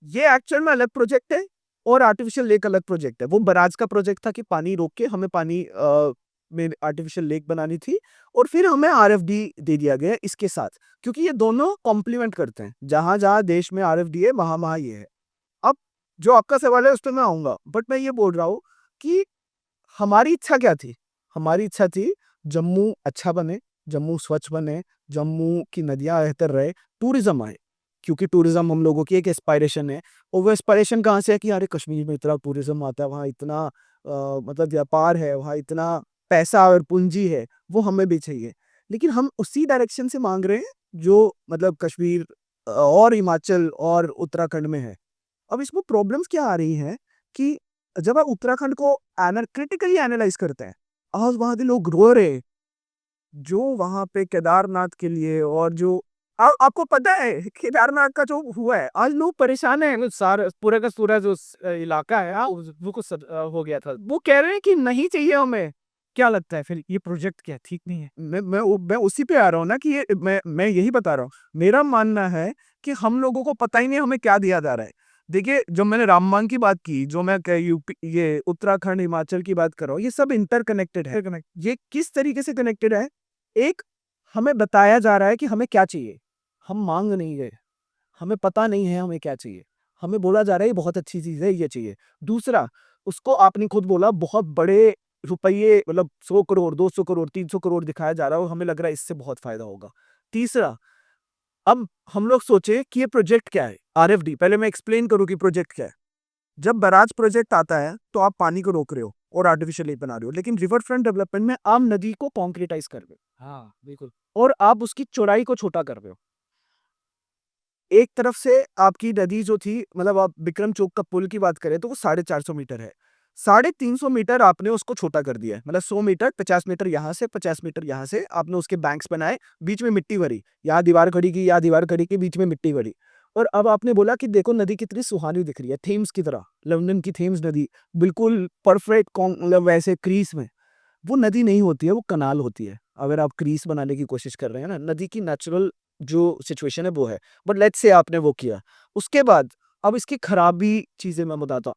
Speaker 2: ये एक्चुअल में अलग प्रोजेक्ट है और आर्टिफिशियल लेक अलग प्रोजेक्ट है। वो बराज का प्रोजेक्ट था कि पानी रोक के हमें पानी में आर्टिफिशियल लेक बनानी थी, और फिर हमें आरएफडी दे दिया गया इसके साथ, क्योंकि ये दोनों कॉम्प्लीमेंट करते हैं। जहाँ-जहाँ देश में आरएफडी है, वहाँ-वहाँ ये है। अब जो आपका सवाल है उस पे मैं आऊँगा, बट मैं ये बोल रहा हूँ कि हमारी इच्छा क्या थी? हमारी इच्छा थी जम्मू अच्छा बने, जम्मू स्वच्छ बने, जम्मू की नदियाँ बेहतर रहे, टूरिज़्म आए। क्योंकि टूरिज़्म हम लोगों की एक एस्पायरेशन है, और वो एस्पायरेशन कहाँ से है कि अरे कश्मीर में इतना टूरिज़्म आता है, वहाँ इतना मतलब व्यापार है, वहाँ इतना पैसा और पूँजी है, वो हमें भी चाहिए। लेकिन हम उसी डायरेक्शन से माँग रहे हैं जो मतलब कश्मीर और हिमाचल और उत्तराखंड में है। अब इसमें प्रॉब्लम्स क्या आ रही हैं कि जब आप उत्तराखंड को क्रिटिकली एनालाइज करते हैं, आज वहाँ के लोग रो रहे हैं, जो वहाँ पे केदारनाथ के लिए, और जो आपको पता है केदारनाथ का जो हुआ है, आज लोग परेशान हैं।
Speaker 1: वो सारा पूरा का पूरा जो इलाका है, वो कुछ हो गया था।
Speaker 2: वो कह रहे हैं कि नहीं चाहिए हमें।
Speaker 1: क्या लगता है फिर ये प्रोजेक्ट क्या ठीक नहीं है?
Speaker 2: मैं उसी पे आ रहा हूँ ना कि ये मैं यही बता रहा हूँ। मेरा मानना है कि हम लोगों को पता ही नहीं हमें क्या दिया जा रहा है। देखिए, जो मैंने रामबान की बात की, जो मैं यूपी, ये उत्तराखंड, हिमाचल की बात कर रहा हूँ, ये सब इंटरकनेक्टेड है।
Speaker 1: कनेक्ट
Speaker 2: ये किस तरीके से कनेक्टेड है? एक, हमें बताया जा रहा है कि हमें क्या चाहिए, हम मांग नहीं गए, हमें पता नहीं है हमें क्या चाहिए, हमें बोला जा रहा है ये बहुत अच्छी चीज़ है, ये चाहिए। दूसरा, उसको आपने खुद बोला, बहुत बड़े रुपये, मतलब 100 करोड़, 200 करोड़, 300 करोड़ दिखाया जा रहा है और हमें लग रहा है इससे बहुत फ़ायदा होगा। तीसरा, अब हम लोग सोचे कि ये प्रोजेक्ट क्या है? आरएफडी, पहले मैं एक्सप्लेन करूँ कि प्रोजेक्ट क्या है। जब बैराज प्रोजेक्ट आता है, तो आप पानी को रोक रहे हो और आर्टिफिशियल लेक बना रहे हो, लेकिन रिवर फ्रंट डेवलपमेंट में आप नदी को कॉन्क्रीटाइज़ कर रहे हो
Speaker 1: हाँ, बिल्कुल।
Speaker 2: और आप उसकी चौड़ाई को छोटा कर रहे हो। एक तरफ से आपकी नदी जो थी, मतलब आप विक्रम चौक का पुल की बात करें तो वो 450 मीटर है। 350 मीटर आपने उसको छोटा कर दिया है। मतलब 100 मीटर, 50 मीटर यहाँ से, 50 मीटर यहाँ से आपने उसके बैंक्स बनाए, बीच में मिट्टी भरी। यहाँ दीवार खड़ी की, यहाँ दीवार खड़ी की, बीच में मिट्टी भरी। और अब आपने बोला कि देखो नदी कितनी सुहानी दिख रही है, थेम्स की तरह, लंदन की थेम्स नदी, बिल्कुल परफेक्ट मतलब वैसे क्रीज में। वो नदी नहीं होती है, वो कनाल होती है। अगर आप क्रीज बनाने की कोशिश कर रहे हैं ना, नदी की नेचुरल जो सिचुएशन है वो है। बट लेट्स से आपने वो किया। उसके बाद अब इसकी खराबी चीज़ें मैं बताता हूँ।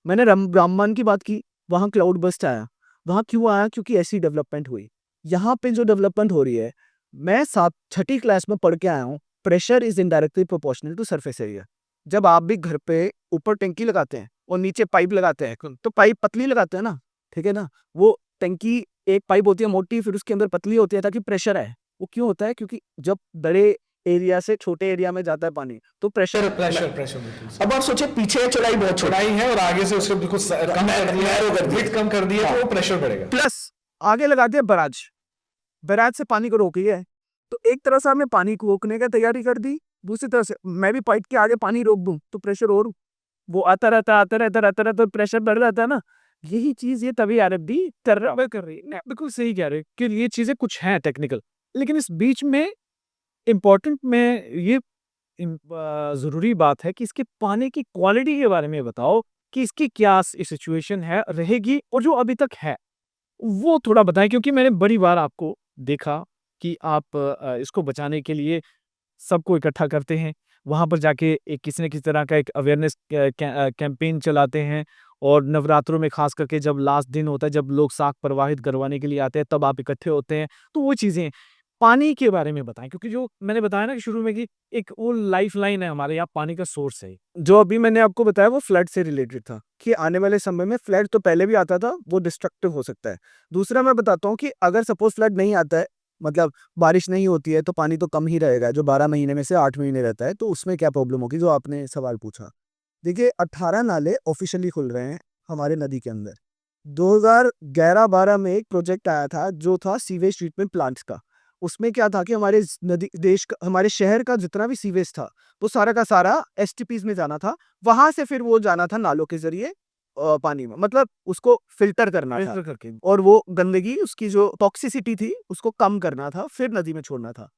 Speaker 2: मैंने रामबान की बात की, वहाँ क्लाउड बस्ट आया। वहाँ क्यों आया? क्योंकि ऐसी डेवलपमेंट हुई। यहाँ पे जो डेवलपमेंट हो रही है, मैं 6ठी क्लास में पढ़ के आया हूँ, pressure is indirectly proportional to surface area. जब आप भी घर पे ऊपर टंकी लगाते हैं और नीचे पाइप लगाते हैं, तो पाइप पतली लगाते हैं ना, ठीक है ना? वो टंकी, एक पाइप होती है मोटी, फिर उसके अंदर पतली होती है ताकि प्रेशर आए। वो क्यों होता है? क्योंकि जब बड़े एरिया से छोटे एरिया में जाता है पानी, तो प्रेशर
Speaker 1: प्रेशर प्रेशर बिल्कुल
Speaker 2: अब आप सोचिए, पीछे चौड़ाई बहुत छोटी
Speaker 1: चौड़ाई है और आगे से उसको बिल्कुल कम कर दिया
Speaker 2: नैरो कर
Speaker 1: है,
Speaker 2: दिया।
Speaker 1: विड्थ कम कर दिया, तो वो प्रेशर बढ़ेगा।
Speaker 2: प्लस आगे लगा दिया बैराज। बैराज से पानी को रोकी है। तो एक तरह से हमने पानी को रोकने की तैयारी कर दी, दूसरी तरह से मैं भी पाइप के आगे पानी रोक दूं तो प्रेशर और वो आता रहता है, आता रहता है, आता रहता है, तो प्रेशर बढ़ जाता है ना।
Speaker 1: यही चीज़ ये तभी अरब भी तरव कर रही है। बिल्कुल सही कह रहे हो कि ये चीज़ें कुछ हैं टेक्निकल, लेकिन इस बीच में इम्पोर्टेंट में ये ज़रूरी बात है कि इसके पानी की क्वालिटी के बारे में बताओ कि इसकी क्या सिचुएशन है, रहेगी और जो अभी तक है, वो थोड़ा बताएँ क्योंकि मैंने बड़ी बार आपको देखा कि आप इसको बचाने के लिए सबको इकट्ठा करते हैं। वहाँ पर जाके एक किसी न किसी तरह का एक अवेयरनेस कैंपेन चलाते हैं और नवरात्रों में ख़ास करके जब लास्ट दिन होता है, जब लोग साक प्रवाहित करवाने के लिए आते हैं, तब आप इकट्ठे होते हैं। तो वो चीज़ें पानी के बारे में बताएँ क्योंकि जो मैंने बताया ना कि शुरू में कि एक वो लाइफ़लाइन है हमारे यहाँ, पानी का सोर्स है।
Speaker 2: जो अभी मैंने आपको बताया वो फ्लड से रिलेटेड था कि आने वाले समय में फ्लड तो पहले भी आता था, वो डिस्ट्रक्टिव हो सकता है। दूसरा मैं बताता हूँ कि अगर सपोज़ फ्लड नहीं आता है, मतलब बारिश नहीं होती है, तो पानी तो कम ही रहेगा, जो 12 महीने में से 8 महीने रहता है, तो उसमें क्या प्रॉब्लम होगी, जो आपने सवाल पूछा। देखिए 18 नाले ऑफ़िशियली खुल रहे हैं हमारे नदी के अंदर। 2011-12 में एक प्रोजेक्ट आया था, जो था सीवेज ट्रीटमेंट प्लांट्स का। उसमें क्या था कि हमारे स नदी देश का हमारे शहर का जितना भी सीवेज था, वो सारा का सारा एसटीपीज़ में जाना था। वहाँ से फिर वो जाना था नालों के ज़रिए पानी में, मतलब उसको फ़िल्टर करना था
Speaker 1: फ़िल्टर करके।
Speaker 2: और वो गंदगी उसकी जो टॉक्सिसिटी थी, उसको कम करना था, फिर नदी में छोड़ना था।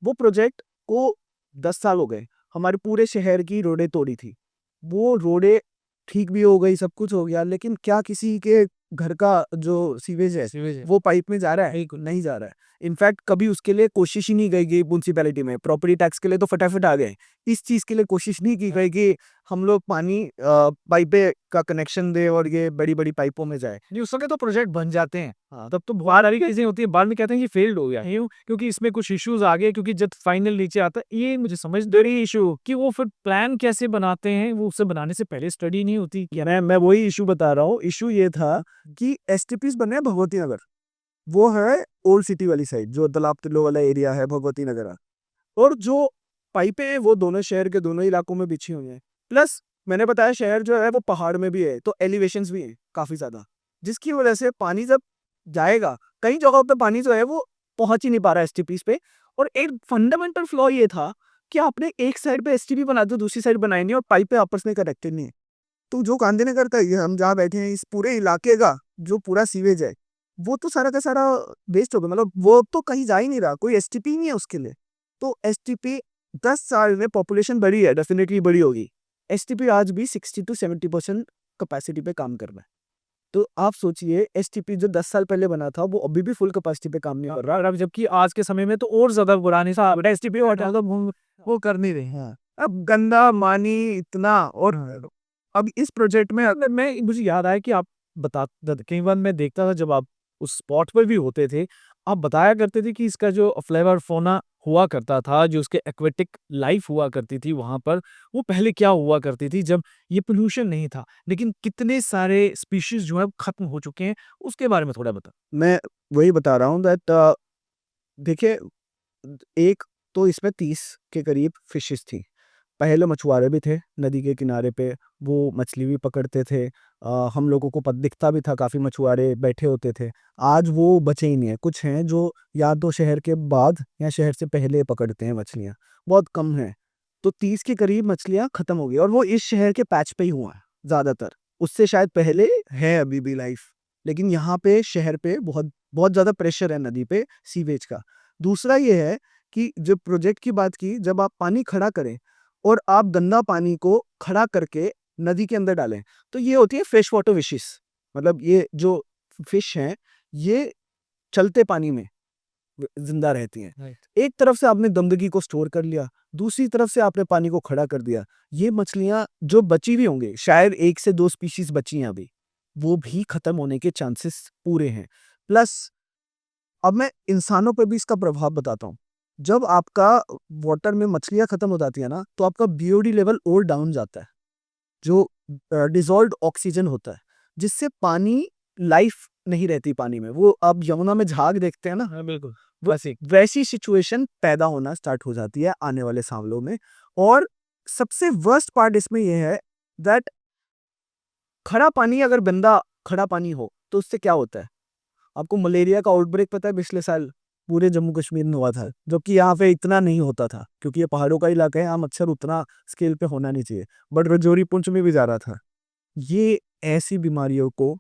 Speaker 2: वो प्रोजेक्ट को 10 साल हो गए। हमारे पूरे शहर की रोडें तोड़ी थी। वो रोडें ठीक भी हो गई, सब कुछ हो गया, लेकिन क्या किसी के घर का जो सीवेज है,
Speaker 1: सीवेज है।
Speaker 2: वो पाइप में जा रहा है?
Speaker 1: बिल्कुल।
Speaker 2: नहीं जा रहा है। इनफैक्ट कभी उसके लिए कोशिश ही नहीं की गई म्युनिसिपैलिटी में। प्रॉपर्टी टैक्स के लिए तो फटाफट आ गए। इस चीज़ के लिए कोशिश नहीं की गई कि हम लोग पानी पाइपें का कनेक्शन दें और ये बड़ी-बड़ी पाइपों में जाए।
Speaker 1: नहीं, उस समय तो प्रोजेक्ट बन जाते हैं।
Speaker 2: हाँ।
Speaker 1: तब तो बहुत सारी चीज़ें होती हैं, बाद में कहते हैं कि फेल्ड हो गया। क्यों? क्योंकि इसमें कुछ इश्यूज़ आ गए क्योंकि जब फाइनल नीचे आता है, ये मुझे समझ नहीं रही इश्यू कि वो फिर प्लान कैसे बनाते हैं, वो उसे बनाने से पहले स्टडी नहीं होती।
Speaker 2: या मैं वही इश्यू बता रहा हूँ। इश्यू ये था कि एसटीपीज़ बने हैं भगवती नगर। वो है ओल्ड सिटी वाली साइड, जो तालाब तिल्लो वाला एरिया है, भगवती नगर। और जो पाइपें हैं वो दोनों शहर के दोनों इलाकों में बिछी हुई हैं। प्लस मैंने बताया शहर जो है वो पहाड़ में भी है, तो एलिवेशंस भी हैं काफ़ी ज़्यादा, जिसकी वजह से पानी जब जाएगा, कई जगहों पे पानी जो है वो पहुँच ही नहीं पा रहा है एसटीपीज़ पे। और एक फंडामेंटल फ्लॉ ये था कि आपने एक साइड पे एसटीपी बना दो, दूसरी साइड बनाई नहीं और पाइपें आपस में कनेक्टेड नहीं है। तो जो गांधीनगर का ये हम जहाँ बैठे हैं, इस पूरे इलाके का जो पूरा सीवेज है, वो तो सारा का सारा वेस्ट हो गया, मतलब वो तो कहीं जा ही नहीं रहा, कोई एसटीपी नहीं है उसके लिए। तो एसटीपी 10 साल में पॉपुलेशन बढ़ी है, डेफिनेटली बढ़ी होगी। एसटीपी आज भी 60 टू 70% कैपेसिटी पे काम कर रहा है। तो आप सोचिए एसटीपी जो 10 साल पहले बना था, वो अभी भी फुल कैपेसिटी पे काम नहीं कर रहा।
Speaker 1: और अब जबकि आज के समय में तो और ज़्यादा पुराने साहब एसटीपी हटा दो, वो कर नहीं रहे।
Speaker 2: हाँ, अब गंदा पानी इतना। और
Speaker 1: अब इस प्रोजेक्ट में अगर मैं मुझे याद आया कि आप कई बार मैं देखता था जब आप उस स्पॉट पर भी होते थे, आप बताया करते थे कि इसका जो फ्लेवर फ़ौना हुआ करता था, जो उसके एक्वेटिक लाइफ़ हुआ करती थी वहाँ पर, वो पहले क्या हुआ करती थी जब ये पोल्यूशन नहीं था। लेकिन कितने सारे स्पीशीज़ जो हैं अब खत्म हो चुके हैं, उसके बारे में थोड़ा
Speaker 2: मैं वही बता रहा हूँ दैट देखिए, एक तो इसमें 30 के करीब फिशेस थी। पहले मछुआरे भी थे नदी के किनारे पे, वो मछली भी पकड़ते थे। हम लोगों को दिखता भी था, काफ़ी मछुआरे बैठे होते थे। आज वो बचे ही नहीं हैं। कुछ हैं जो या तो शहर के बाद या शहर से पहले पकड़ते हैं मछलियाँ, बहुत कम हैं। तो 30 के करीब मछलियाँ खत्म हो गई और वो इस शहर के पैच पे ही हुआ है ज़्यादातर। उससे शायद पहले है अभी भी लाइफ, लेकिन यहाँ पे शहर पे बहुत बहुत ज़्यादा प्रेशर है नदी पे सीवेज का। दूसरा ये है कि जब प्रोजेक्ट की बात की, जब आप पानी खड़ा करें और आप गंदा पानी को खड़ा करके नदी के अंदर डालें, तो ये होती है फ्रेश वाटर फिशेस। मतलब ये जो फिश हैं, ये चलते पानी में जिंदा रहती हैं।
Speaker 1: राइट।
Speaker 2: एक तरफ से आपने गंदगी को स्टोर कर लिया, दूसरी तरफ से आपने पानी को खड़ा कर दिया। ये मछलियां जो बची हुई होंगी, शायद 1 से 2 स्पीशीज बची हैं अभी, वो भी खत्म होने के चांसेस पूरे हैं। प्लस अब मैं इंसानों पे भी इसका प्रभाव बताता हूँ। जब आपका वाटर में मछलियाँ खत्म हो जाती है ना, तो आपका बीओडी लेवल और डाउन जाता है, जो डिज़ोल्व्ड ऑक्सीजन होता है, जिससे पानी लाइफ नहीं रहती पानी में। वो आप यमुना में झाग देखते हैं ना,
Speaker 1: हाँ, बिल्कुल।
Speaker 2: वो वैसी सिचुएशन पैदा होना स्टार्ट हो जाती है आने वाले सालों में। और सबसे वर्स्ट पार्ट इसमें ये है दैट खड़ा पानी अगर गंदा खड़ा पानी हो, तो उससे क्या होता है? आपको मलेरिया का आउटब्रेक पता है पिछले साल पूरे जम्मू कश्मीर में हुआ था, जबकि यहाँ पे इतना नहीं होता था क्योंकि ये पहाड़ों का इलाका है, यहाँ मच्छर उतना स्केल पे होना नहीं चाहिए, बट रजौरी पुंछ में भी जा रहा था। ये ऐसी बीमारियों को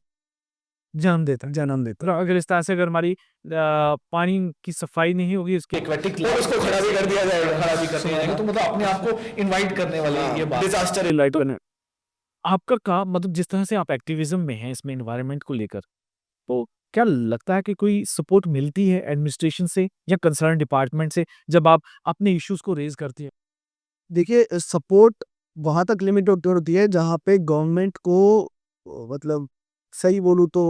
Speaker 1: जन्म देता है।
Speaker 2: जन्म देता
Speaker 1: और अगर इस तरह से अगर हमारी पानी की सफाई नहीं होगी, उसके
Speaker 3: एक्वेटिक और उसको खड़ा भी कर दिया जाएगा, खड़ा भी कर दिया जाएगा, तो मतलब अपने आप को इनवाइट करने वाली ये बात
Speaker 2: डिजास्टर इलाइट बने।
Speaker 1: आपका काम मतलब जिस तरह से आप एक्टिविज्म में हैं इसमें एनवायरनमेंट को लेकर, तो क्या लगता है कि कोई सपोर्ट मिलती है एडमिनिस्ट्रेशन से या कंसर्न डिपार्टमेंट से जब आप अपने इश्यूज को रेज करती हैं?
Speaker 2: देखिए सपोर्ट वहाँ तक लिमिट होती है जहाँ पे गवर्नमेंट को मतलब सही बोलूँ तो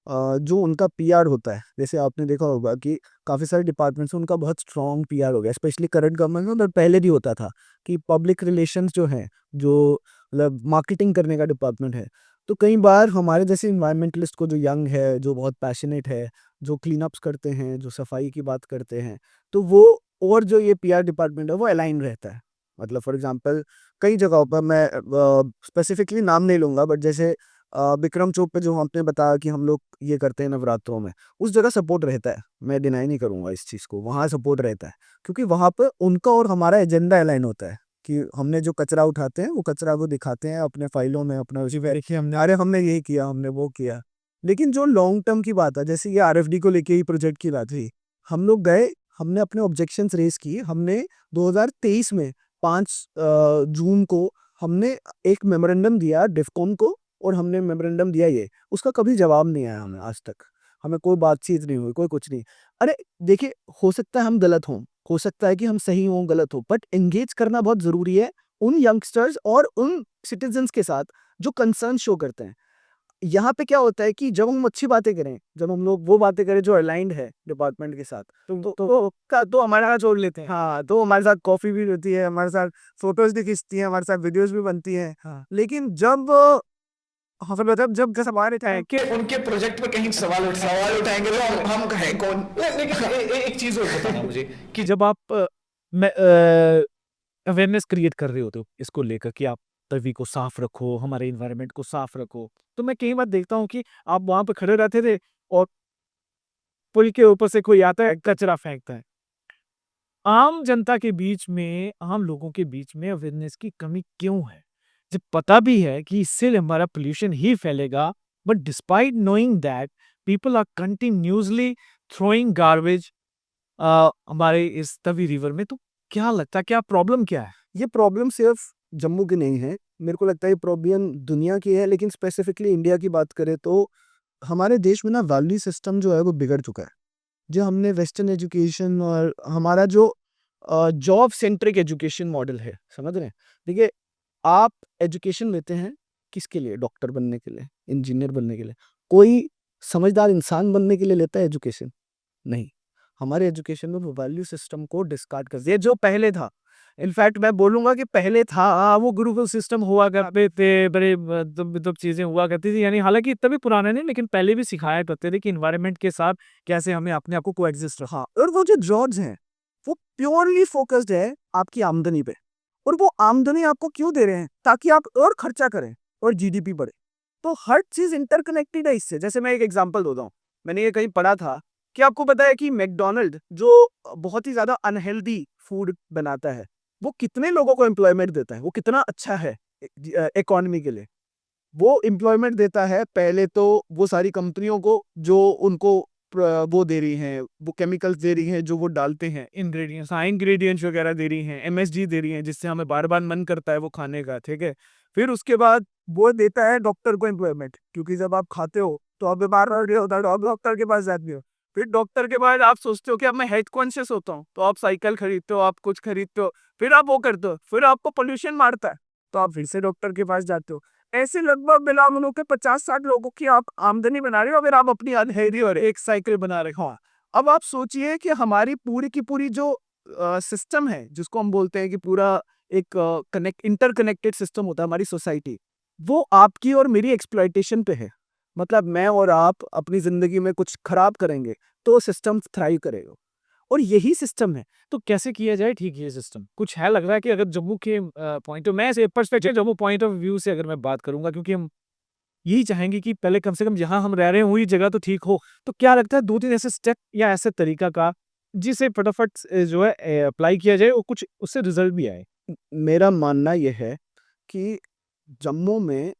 Speaker 2: जो उनका पीआर होता है, जैसे आपने देखा होगा कि काफ़ी सारे डिपार्टमेंट्स में उनका बहुत स्ट्रॉन्ग पीआर हो गया, स्पेशली करंट गवर्नमेंट में। उधर पहले भी होता था कि पब्लिक रिलेशंस जो है, जो मतलब मार्केटिंग करने का डिपार्टमेंट है, तो कई बार हमारे जैसे इन्वायरमेंटलिस्ट को जो यंग है, जो बहुत पैशनेट है, जो क्लीन अप्स करते हैं, जो सफाई की बात करते हैं, तो वो और जो ये पीआर डिपार्टमेंट है वो अलाइन रहता है। मतलब फॉर एग्जांपल कई जगहों पर मैं स्पेसिफिकली नाम नहीं लूँगा, बट जैसे विक्रम चौक पे जो आपने बताया कि हम लोग ये करते हैं नवरात्रों में, उस जगह सपोर्ट रहता है, मैं डिनाई नहीं करूँगा इस चीज़ को, वहाँ सपोर्ट रहता है। क्योंकि वहाँ पे उनका और हमारा एजेंडा अलाइन होता है कि हमने जो कचरा उठाते हैं, वो कचरा वो दिखाते हैं अपने फाइलों में, अपना उसी देखिए हमने अरे हमने ये किया, हमने वो किया। लेकिन जो लॉन्ग टर्म की बात है, जैसे ये आरएफडी को लेके ही प्रोजेक्ट की बात थी, हम लोग गए, हमने अपने ऑब्जेक्शंस रेज़ किए, हमने 2023 में 5 जून को हमने एक मेमोरेंडम दिया डिफकॉन को, और हमने मेमोरेंडम दिया ये, उसका कभी जवाब नहीं आया हमें आज तक। हमें कोई बातचीत नहीं हुई, कोई कुछ नहीं। अरे देखिए, हो सकता है हम गलत हों, हो सकता है कि हम सही हों, गलत हों, बट एंगेज करना बहुत ज़रूरी है उन यंगस्टर्स और उन सिटीज़न्स के साथ जो कंसर्न शो करते हैं। यहाँ पे क्या होता है कि जब हम अच्छी बातें करें, जब हम लोग वो बातें करें जो अलाइन्ड है डिपार्टमेंट के साथ, तो हमारा हाथ जोड़ लेते हैं। हाँ, तो हमारे साथ कॉफ़ी भी होती है, हमारे साथ फ़ोटोज़ भी खींचती हैं, हमारे साथ वीडियोज़ भी बनती हैं।
Speaker 1: हाँ।
Speaker 2: लेकिन जब हाँ, फिर मतलब जब जैसा हमारे
Speaker 1: है
Speaker 3: कि उनके प्रोजेक्ट पे कहीं सवाल उठाएंगे तो हम कहें कौन। लेकिन एक चीज और बताना मुझे
Speaker 1: कि जब आप अवेयरनेस क्रिएट कर रहे होते हो इसको लेकर कि आप तवी को साफ रखो, हमारे एनवायरनमेंट को साफ रखो, तो मैं कई बार देखता हूँ कि आप वहाँ पे खड़े रहते थे और पुल के ऊपर से कोई आता है, कचरा फेंकता है। आम जनता के बीच में, आम लोगों के बीच में अवेयरनेस की कमी क्यों है? जब पता भी है कि इससे हमारा पॉल्यूशन ही फैलेगा, but despite knowing that people are continuously throwing garbage हमारे इस तवी रिवर में, तो क्या लगता है क्या प्रॉब्लम क्या है?
Speaker 2: ये प्रॉब्लम सिर्फ जम्मू की नहीं है, मेरे को लगता है ये प्रॉब्लम दुनिया की है, लेकिन स्पेसिफिकली इंडिया की बात करें तो हमारे देश में ना वैल्यू सिस्टम जो है वो बिगड़ चुका है। जो हमने वेस्टर्न एजुकेशन और हमारा जो जॉब सेंट्रिक एजुकेशन मॉडल है, समझ रहे हैं? देखिए, आप एजुकेशन लेते हैं किसके लिए? डॉक्टर बनने के लिए, इंजीनियर बनने के लिए। कोई समझदार इंसान बनने के लिए लेता है एजुकेशन? नहीं। हमारे एजुकेशन में वो वैल्यू सिस्टम को डिस्कार्ड कर दिया जो पहले था। इनफैक्ट मैं बोलूँगा कि पहले था, वो गुरुकुल सिस्टम हुआ करते थे, बड़े मतलब चीज़ें हुआ करती थी, यानी हालाँकि इतना भी पुराना नहीं, लेकिन पहले भी सिखाया करते थे कि एनवायरनमेंट के साथ कैसे हमें अपने आप को कोएग्जिस्ट रखना। हाँ, और वो जो जॉब्स हैं, वो प्योरली फ़ोकस्ड है आपकी आमदनी पे। और वो आमदनी आपको क्यों दे रहे हैं? ताकि आप और खर्चा करें और जीडीपी बढ़े। तो हर चीज़ इंटरकनेक्टेड है इससे। जैसे मैं एक एग्ज़ाम्पल देता हूँ। मैंने ये कहीं पढ़ा था कि आपको पता है कि मैकडॉनल्ड जो बहुत ही ज़्यादा अनहेल्दी फूड बनाता है, वो कितने लोगों को एम्प्लॉयमेंट देता है? वो कितना अच्छा है इकॉनमी के लिए। वो एम्प्लॉयमेंट देता है पहले तो वो सारी कंपनियों को जो उनको वो दे रही हैं, वो केमिकल्स दे रही हैं जो वो डालते हैं,
Speaker 1: इंग्रेडिएंट्स, हाँ, इंग्रेडिएंट्स वगैरह दे रही हैं, एमएसजी दे रही हैं, जिससे हमें बार-बार मन करता है वो खाने का, ठीक है?
Speaker 2: फिर उसके बाद वो देता है डॉक्टर को एम्प्लॉयमेंट, क्योंकि जब आप खाते हो तो आप बीमार पड़ रहे हो तो आप डॉक्टर के पास जाते हो। फिर डॉक्टर के बाद आप सोचते हो कि अब मैं हेल्थ कॉन्शियस होता हूँ, तो आप साइकिल खरीदते हो, आप कुछ खरीदते हो, फिर आप वो करते हो, फिर आपको पोल्यूशन मारता है, तो आप फिर से डॉक्टर के पास जाते हो। ऐसे लगभग बिला मिलो के 50-60 लोगों की आप आमदनी बना रहे हो, अगर आप अपनी अनहेल्दी और एक साइकिल बना रहे हो। हाँ, अब आप सोचिए कि हमारी पूरी की पूरी जो सिस्टम है, जिसको हम बोलते हैं कि पूरा एक इंटरकनेक्टेड सिस्टम होता है हमारी सोसाइटी, वो आपकी और मेरी एक्सप्लॉइटेशन पे है। मतलब मैं और आप अपनी ज़िंदगी में कुछ खराब करेंगे, तो सिस्टम थ्राइव करेगा, और यही सिस्टम है।
Speaker 1: तो कैसे किया जाए ठीक ये सिस्टम? कुछ है लग रहा है कि अगर जम्मू के पॉइंट ऑफ मैं ऐसे perspective Jammu point of view से अगर मैं बात करूँगा, क्योंकि हम यही चाहेंगे कि पहले कम से कम जहाँ हम रह रहे हैं वही जगह तो ठीक हो। तो क्या लगता है 2-3 ऐसे स्टेप या ऐसे तरीका का जिसे फटाफट जो है अप्लाई किया जाए और कुछ उससे रिज़ल्ट भी आए?
Speaker 2: मेरा मानना ये है कि जम्मू में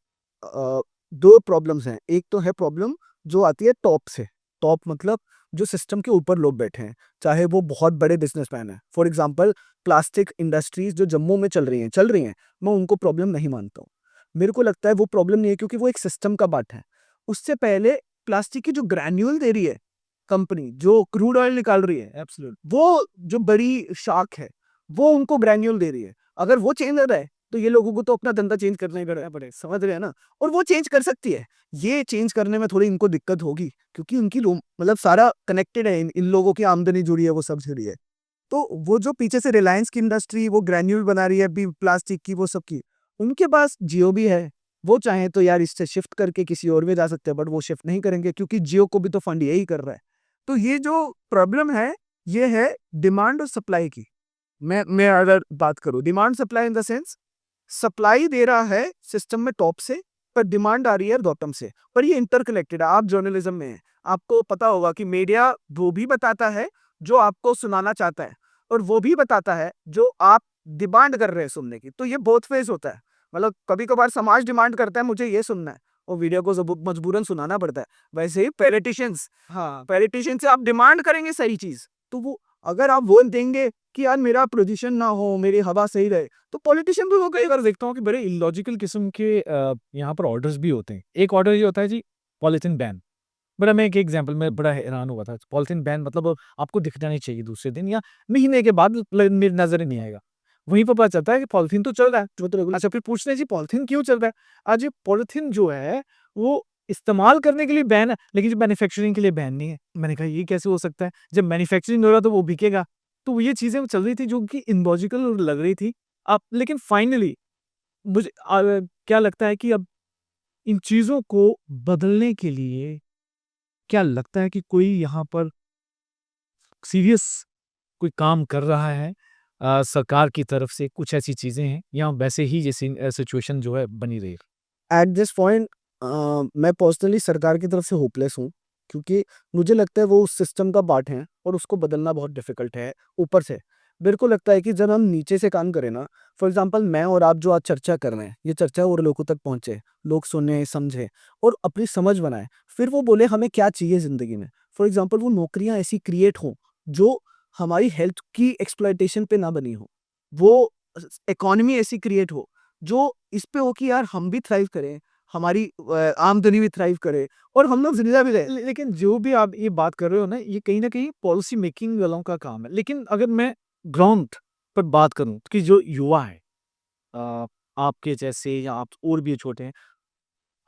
Speaker 2: 2 प्रॉब्लम्स हैं। एक तो है प्रॉब्लम जो आती है टॉप से। टॉप मतलब जो सिस्टम के ऊपर लोग बैठे हैं, चाहे वो बहुत बड़े बिजनेसमैन हैं। फॉर एग्जांपल प्लास्टिक इंडस्ट्रीज जो जम्मू में चल रही हैं, मैं उनको प्रॉब्लम नहीं मानता हूँ। मेरे को लगता है वो प्रॉब्लम नहीं है, क्योंकि वो एक सिस्टम का पार्ट है। उससे पहले प्लास्टिक की जो ग्रैन्यूल दे रही है कंपनी, जो क्रूड ऑयल निकाल रही है,
Speaker 1: एब्सोल्यूट
Speaker 2: वो जो बड़ी शाख है, वो उनको ग्रैन्यूल दे रही है। अगर वो चेंज हो रहा है, तो ये लोगों को तो अपना धंधा चेंज करना ही पड़ेगा, समझ रहे हैं ना? और वो चेंज कर सकती है। ये चेंज करने में थोड़ी इनको दिक्कत होगी, क्योंकि उनकी मतलब सारा कनेक्टेड है, इन लोगों की आमदनी जुड़ी है, वो सब जुड़ी है। तो वो जो पीछे से रिलायंस की इंडस्ट्री वो ग्रैन्यूल बना रही है अभी प्लास्टिक की, वो सब की, उनके पास जियो भी है। वो चाहे तो यार इससे शिफ्ट करके किसी और में जा सकते हैं, बट वो शिफ्ट नहीं करेंगे, क्योंकि जियो को भी तो फंड यही कर रहा है। तो ये जो प्रॉब्लम है, ये है डिमांड और सप्लाई की। मैं अगर बात करूं demand supply in the sense, supply दे रहा है सिस्टम में टॉप से, पर डिमांड आ रही है बॉटम से। पर ये इंटरकनेक्टेड है। आप जर्नलिज्म में हैं, आपको पता होगा कि मीडिया वो भी बताता है जो आपको सुनाना चाहता है, और वो भी बताता है जो आप डिमांड कर रहे हैं सुनने की। तो ये बोथ फेज होता है। मतलब कभी कभार समाज डिमांड करता है मुझे ये सुनना है, और वीडियो को मजबूरन सुनाना पड़ता है। वैसे ही पॉलिटिशियंस, हाँ, पॉलिटिशियन से आप डिमांड करेंगे सही चीज, तो वो अगर आप वो देंगे कि यार मेरा पोजीशन ना हो, मेरी हवा सही रहे, तो पॉलिटिशियन भी वो
Speaker 1: कई बार देखता हूँ कि बड़े इलॉजिकल किस्म के यहाँ पर ऑर्डर्स भी होते हैं। एक ऑर्डर ये होता है जी, पॉलिथीन बैन। बड़ा मैं एक एग्जांपल में बड़ा हैरान हुआ था। पॉलिथीन बैन मतलब आपको दिखना नहीं चाहिए दूसरे दिन या महीने के बाद, मेरी नजर ही नहीं आएगा। वहीं पर पता चलता है कि पॉलिथीन तो चल रहा है, जो तो रेगुलर। अच्छा, फिर पूछते हैं जी पॉलिथीन क्यों चल रहा है? आज ये पॉलिथीन जो है वो इस्तेमाल करने के लिए बैन है, लेकिन जो मैन्युफैक्चरिंग के लिए बैन नहीं है। मैंने कहा ये कैसे हो सकता है? जब मैन्युफैक्चरिंग हो रहा तो वो बिकेगा। तो ये चीजें चल रही थी जो कि इलॉजिकल लग रही थी। अब लेकिन फाइनली मुझे क्या लगता है कि अब इन चीजों को बदलने के लिए क्या लगता है कि कोई यहाँ पर सीरियस कोई काम कर रहा है सरकार की तरफ से? कुछ ऐसी चीजें हैं या वैसे ही जैसी सिचुएशन जो है बनी रही?
Speaker 2: एट दिस पॉइंट मैं पर्सनली सरकार की तरफ से होपलेस हूँ, क्योंकि मुझे लगता है वो उस सिस्टम का पार्ट है, और उसको बदलना बहुत डिफिकल्ट है ऊपर से। मेरे को लगता है कि जब हम नीचे से काम करें ना, फॉर एग्जांपल मैं और आप जो आज चर्चा कर रहे हैं, ये चर्चा और लोगों तक पहुंचे, लोग सुने समझे और अपनी समझ बनाए, फिर वो बोले हमें क्या चाहिए जिंदगी में। फॉर एग्जांपल वो नौकरियां ऐसी क्रिएट हों जो हमारी हेल्थ की एक्सप्लॉयटेशन पे ना बनी हो, वो इकोनॉमी ऐसी क्रिएट हो जो इस पे हो कि यार हम भी थ्राइव करें, हमारी आमदनी भी थ्राइव करे, और हम लोग जिंदा भी रहे।
Speaker 1: लेकिन जो भी आप ये बात कर रहे हो ना, ये कहीं ना कहीं पॉलिसी मेकिंग वालों का काम है। लेकिन अगर मैं ग्राउंड पर बात करूं कि जो युवा है, अ, आपके जैसे या आप और भी छोटे हैं,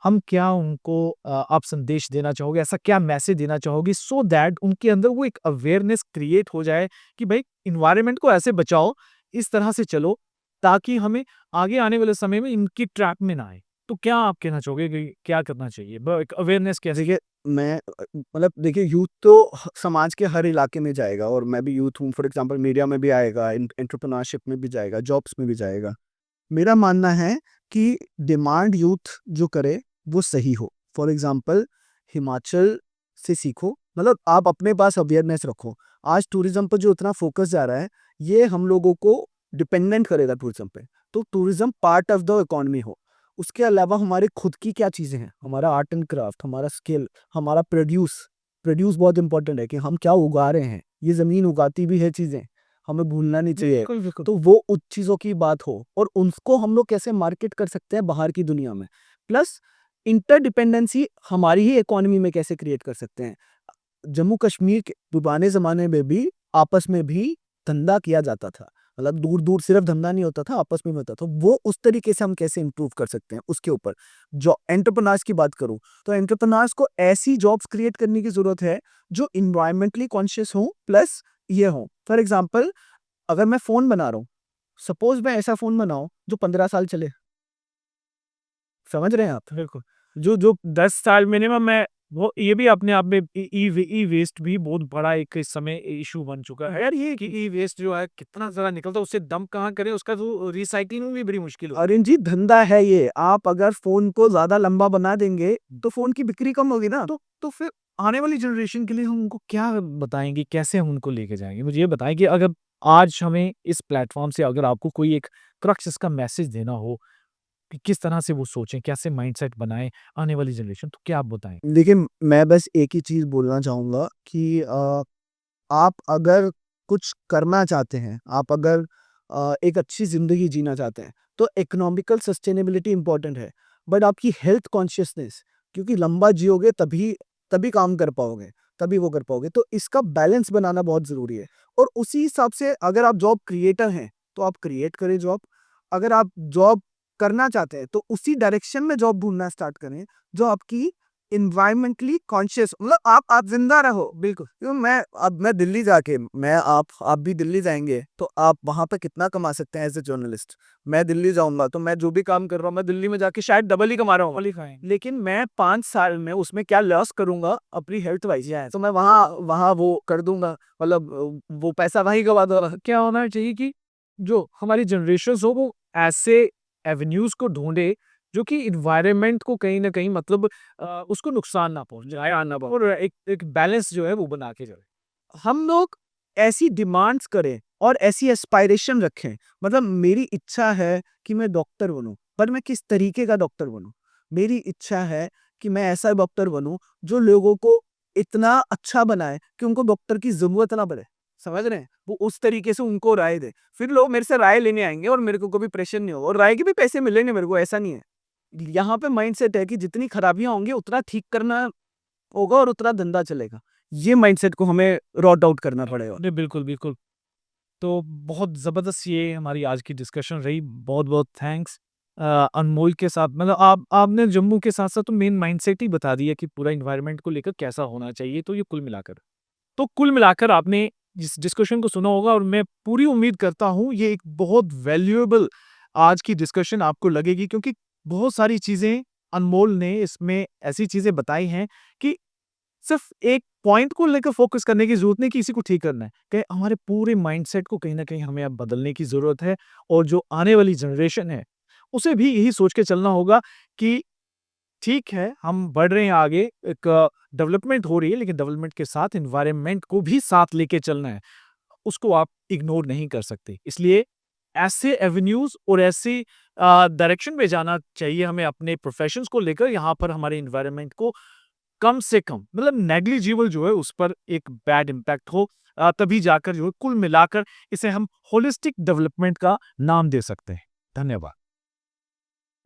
Speaker 1: हम क्या उनको आप संदेश देना चाहोगे? ऐसा क्या मैसेज देना चाहोगे सो दैट उनके अंदर वो एक अवेयरनेस क्रिएट हो जाए कि भाई इन्वायरमेंट को ऐसे बचाओ, इस तरह से चलो, ताकि हमें आगे आने वाले समय में इनकी ट्रैप में ना आए। तो क्या आप कहना चाहोगे कि क्या करना चाहिए? एक अवेयरनेस कैसे?
Speaker 2: देखिए मैं मतलब देखिए यूथ तो समाज के हर इलाके में जाएगा, और मैं भी यूथ हूँ। फॉर एग्जांपल मीडिया में भी आएगा, एंटरप्रेन्योरशिप में भी जाएगा, जॉब्स में भी जाएगा। मेरा मानना है कि डिमांड यूथ जो करे वो सही हो। फॉर एग्जांपल हिमाचल से सीखो, मतलब आप अपने पास अवेयरनेस रखो। आज टूरिज्म पर जो इतना फोकस जा रहा है, ये हम लोगों को डिपेंडेंट करेगा टूरिज्म पे। तो tourism part of the economy हो। उसके अलावा हमारे खुद की क्या चीज़ें हैं, हमारा आर्ट एंड क्राफ्ट, हमारा स्किल, हमारा प्रोड्यूस। प्रोड्यूस बहुत इंपॉर्टेंट है कि हम क्या उगा रहे हैं, ये ज़मीन उगाती भी है चीज़ें, हमें भूलना नहीं चाहिए।
Speaker 1: बिल्कुल, बिल्कुल।
Speaker 2: तो वो उन चीज़ों की बात हो, और उनको हम लोग कैसे मार्केट कर सकते हैं बाहर की दुनिया में। प्लस इंटरडिपेंडेंसी हमारी ही इकोनॉमी में कैसे क्रिएट कर सकते हैं। जम्मू कश्मीर के पुराने ज़माने में भी आपस में भी धंधा किया जाता था। मतलब दूर-दूर सिर्फ़ धंधा नहीं होता था, आपस में भी होता था। वो उस तरीके से हम कैसे इम्प्रूव कर सकते हैं, उसके ऊपर। जो एंटरप्रेन्योर्स की बात करूँ, तो एंटरप्रेन्योर्स को ऐसी जॉब्स क्रिएट करने की ज़रूरत है, जो एनवायरमेंटली कॉन्शियस हों, प्लस ये हों। फॉर एग्ज़ाम्पल अगर मैं फ़ोन बना रहा हूँ, सपोज़ मैं ऐसा फ़ोन बनाऊँ, जो 15 साल चले। समझ रहे हैं आप?
Speaker 1: बिल्कुल। जो जो 10 साल मिनिमम है, वो ये भी अपने आप में ई वेस्ट भी बहुत बड़ा एक इस समय इश्यू बन चुका है। यार ये कि ई वेस्ट जो है कितना ज़्यादा निकलता है, उससे डंप कहाँ करें, उसका तो रिसाइक्लिंग में भी बड़ी मुश्किल होती है।
Speaker 2: अरुण जी, धंधा है ये। आप अगर फ़ोन को ज़्यादा लंबा बना देंगे, तो फ़ोन की बिक्री कम होगी ना।
Speaker 1: तो फिर आने वाली जनरेशन के लिए हम उनको क्या बताएँगे, कैसे हम उनको लेके जाएँगे? मुझे ये बताएँ कि अगर आज हमें इस प्लेटफ़ॉर्म से अगर आपको कोई एक क्रक्स इसका मैसेज देना हो, कि किस तरह से वो सोचें, कैसे माइंडसेट बनाएँ आने वाली जनरेशन, तो क्या आप बताएँ?
Speaker 2: देखिए, मैं बस एक ही चीज़ बोलना चाहूँगा कि आप अगर कुछ करना चाहते हैं, आप अगर एक अच्छी ज़िंदगी जीना चाहते हैं, तो इकोनॉमिकल सस्टेनेबिलिटी इम्पोर्टेंट है। बट आपकी हेल्थ कॉन्शियसनेस, क्योंकि लंबा जियोगे तभी तभी काम कर पाओगे, तभी वो कर पाओगे। तो इसका बैलेंस बनाना बहुत ज़रूरी है। और उसी हिसाब से अगर आप जॉब क्रिएटर हैं, तो आप क्रिएट करें जॉब। अगर आप जॉब करना चाहते हैं, तो उसी डायरेक्शन में जॉब ढूँढना स्टार्ट करें, जो आपकी एनवायरमेंटली कॉन्शियस, मतलब आप ज़िंदा रहो, बिल्कुल। क्यों मैं दिल्ली जाके, आप भी दिल्ली जाएँगे, तो आप वहाँ पे कितना कमा सकते हैं एज़ अ जर्नलिस्ट? मैं दिल्ली जाऊँगा, तो मैं जो भी काम कर रहा हूँ, मैं दिल्ली में जाके शायद डबल ही कमा रहा हूँ। लेकिन मैं 5 साल में उसमें क्या लॉस करूँगा अपनी हेल्थ वाइज़, तो मैं वहाँ वहाँ वो कर दूँगा, मतलब वो पैसा वहीं गँवा दूँगा।
Speaker 1: क्या होना चाहिए कि जो हमारी जनरेशंस हो वो ऐसे एवेन्यूज़ को ढूँढे जो कि एनवायरनमेंट को कहीं न कहीं मतलब उसको नुकसान ना पहुँचाए और एक एक बैलेंस जो है वो बना के चले।
Speaker 2: हम लोग ऐसी डिमांड्स करें और ऐसी एस्पायरेशन रखें, मतलब मेरी इच्छा है कि मैं डॉक्टर बनूं, पर मैं किस तरीके का डॉक्टर बनूं? मेरी इच्छा है कि मैं ऐसा डॉक्टर बनूं जो लोगों को इतना अच्छा बनाए कि उनको डॉक्टर की जरूरत ना पड़े। समझ रहे हैं? वो उस तरीके से उनको राय दे, फिर लोग मेरे से राय लेने आएंगे और मेरे को कभी प्रेशर नहीं होगा और राय के भी पैसे मिलेंगे मेरे को, ऐसा नहीं है। यहाँ पे माइंडसेट है कि जितनी खराबियां होंगी उतना ठीक करना होगा और उतना धंधा चलेगा। ये माइंडसेट को हमें रॉट आउट करना पड़ेगा।
Speaker 1: जी, बिल्कुल, बिल्कुल। तो बहुत ज़बरदस्त ये हमारी आज की डिस्कशन रही। बहुत-बहुत थैंक्स अनमोल के साथ मतलब आपने जम्मू के साथ-साथ तो मेन माइंडसेट ही बता दिया कि पूरा एनवायरनमेंट को लेकर कैसा होना चाहिए, तो ये कुल मिलाकर। तो कुल मिलाकर आपने इस डिस्कशन को सुना होगा और मैं पूरी उम्मीद करता हूँ ये एक बहुत वैल्यूएबल आज की डिस्कशन आपको लगेगी क्योंकि बहुत सारी चीज़ें अनमोल ने इसमें ऐसी चीज़ें बताई हैं कि सिर्फ एक पॉइंट को लेकर फोकस करने की ज़रूरत नहीं कि इसी को ठीक करना है। कि हमारे पूरे माइंडसेट को कहीं न कहीं हमें अब बदलने की ज़रूरत है और जो आने वाली जनरेशन है, उसे भी यही सोच के चलना होगा कि ठीक है, हम बढ़ रहे हैं आगे, एक डेवलपमेंट हो रही है, लेकिन डेवलपमेंट के साथ एनवायरनमेंट को भी साथ लेके चलना है। उसको आप इग्नोर नहीं कर सकते। इसलिए ऐसे एवेन्यूज़ और ऐसी डायरेक्शन में जाना चाहिए हमें अपने प्रोफेशंस को लेकर, यहाँ पर हमारे एनवायरनमेंट को कम से कम मतलब नेग्लिजिबल जो है उस पर एक बैड इम्पैक्ट हो तभी जाकर जो है कुल मिलाकर इसे हम होलिस्टिक डेवलपमेंट का नाम दे सकते हैं। धन्यवाद।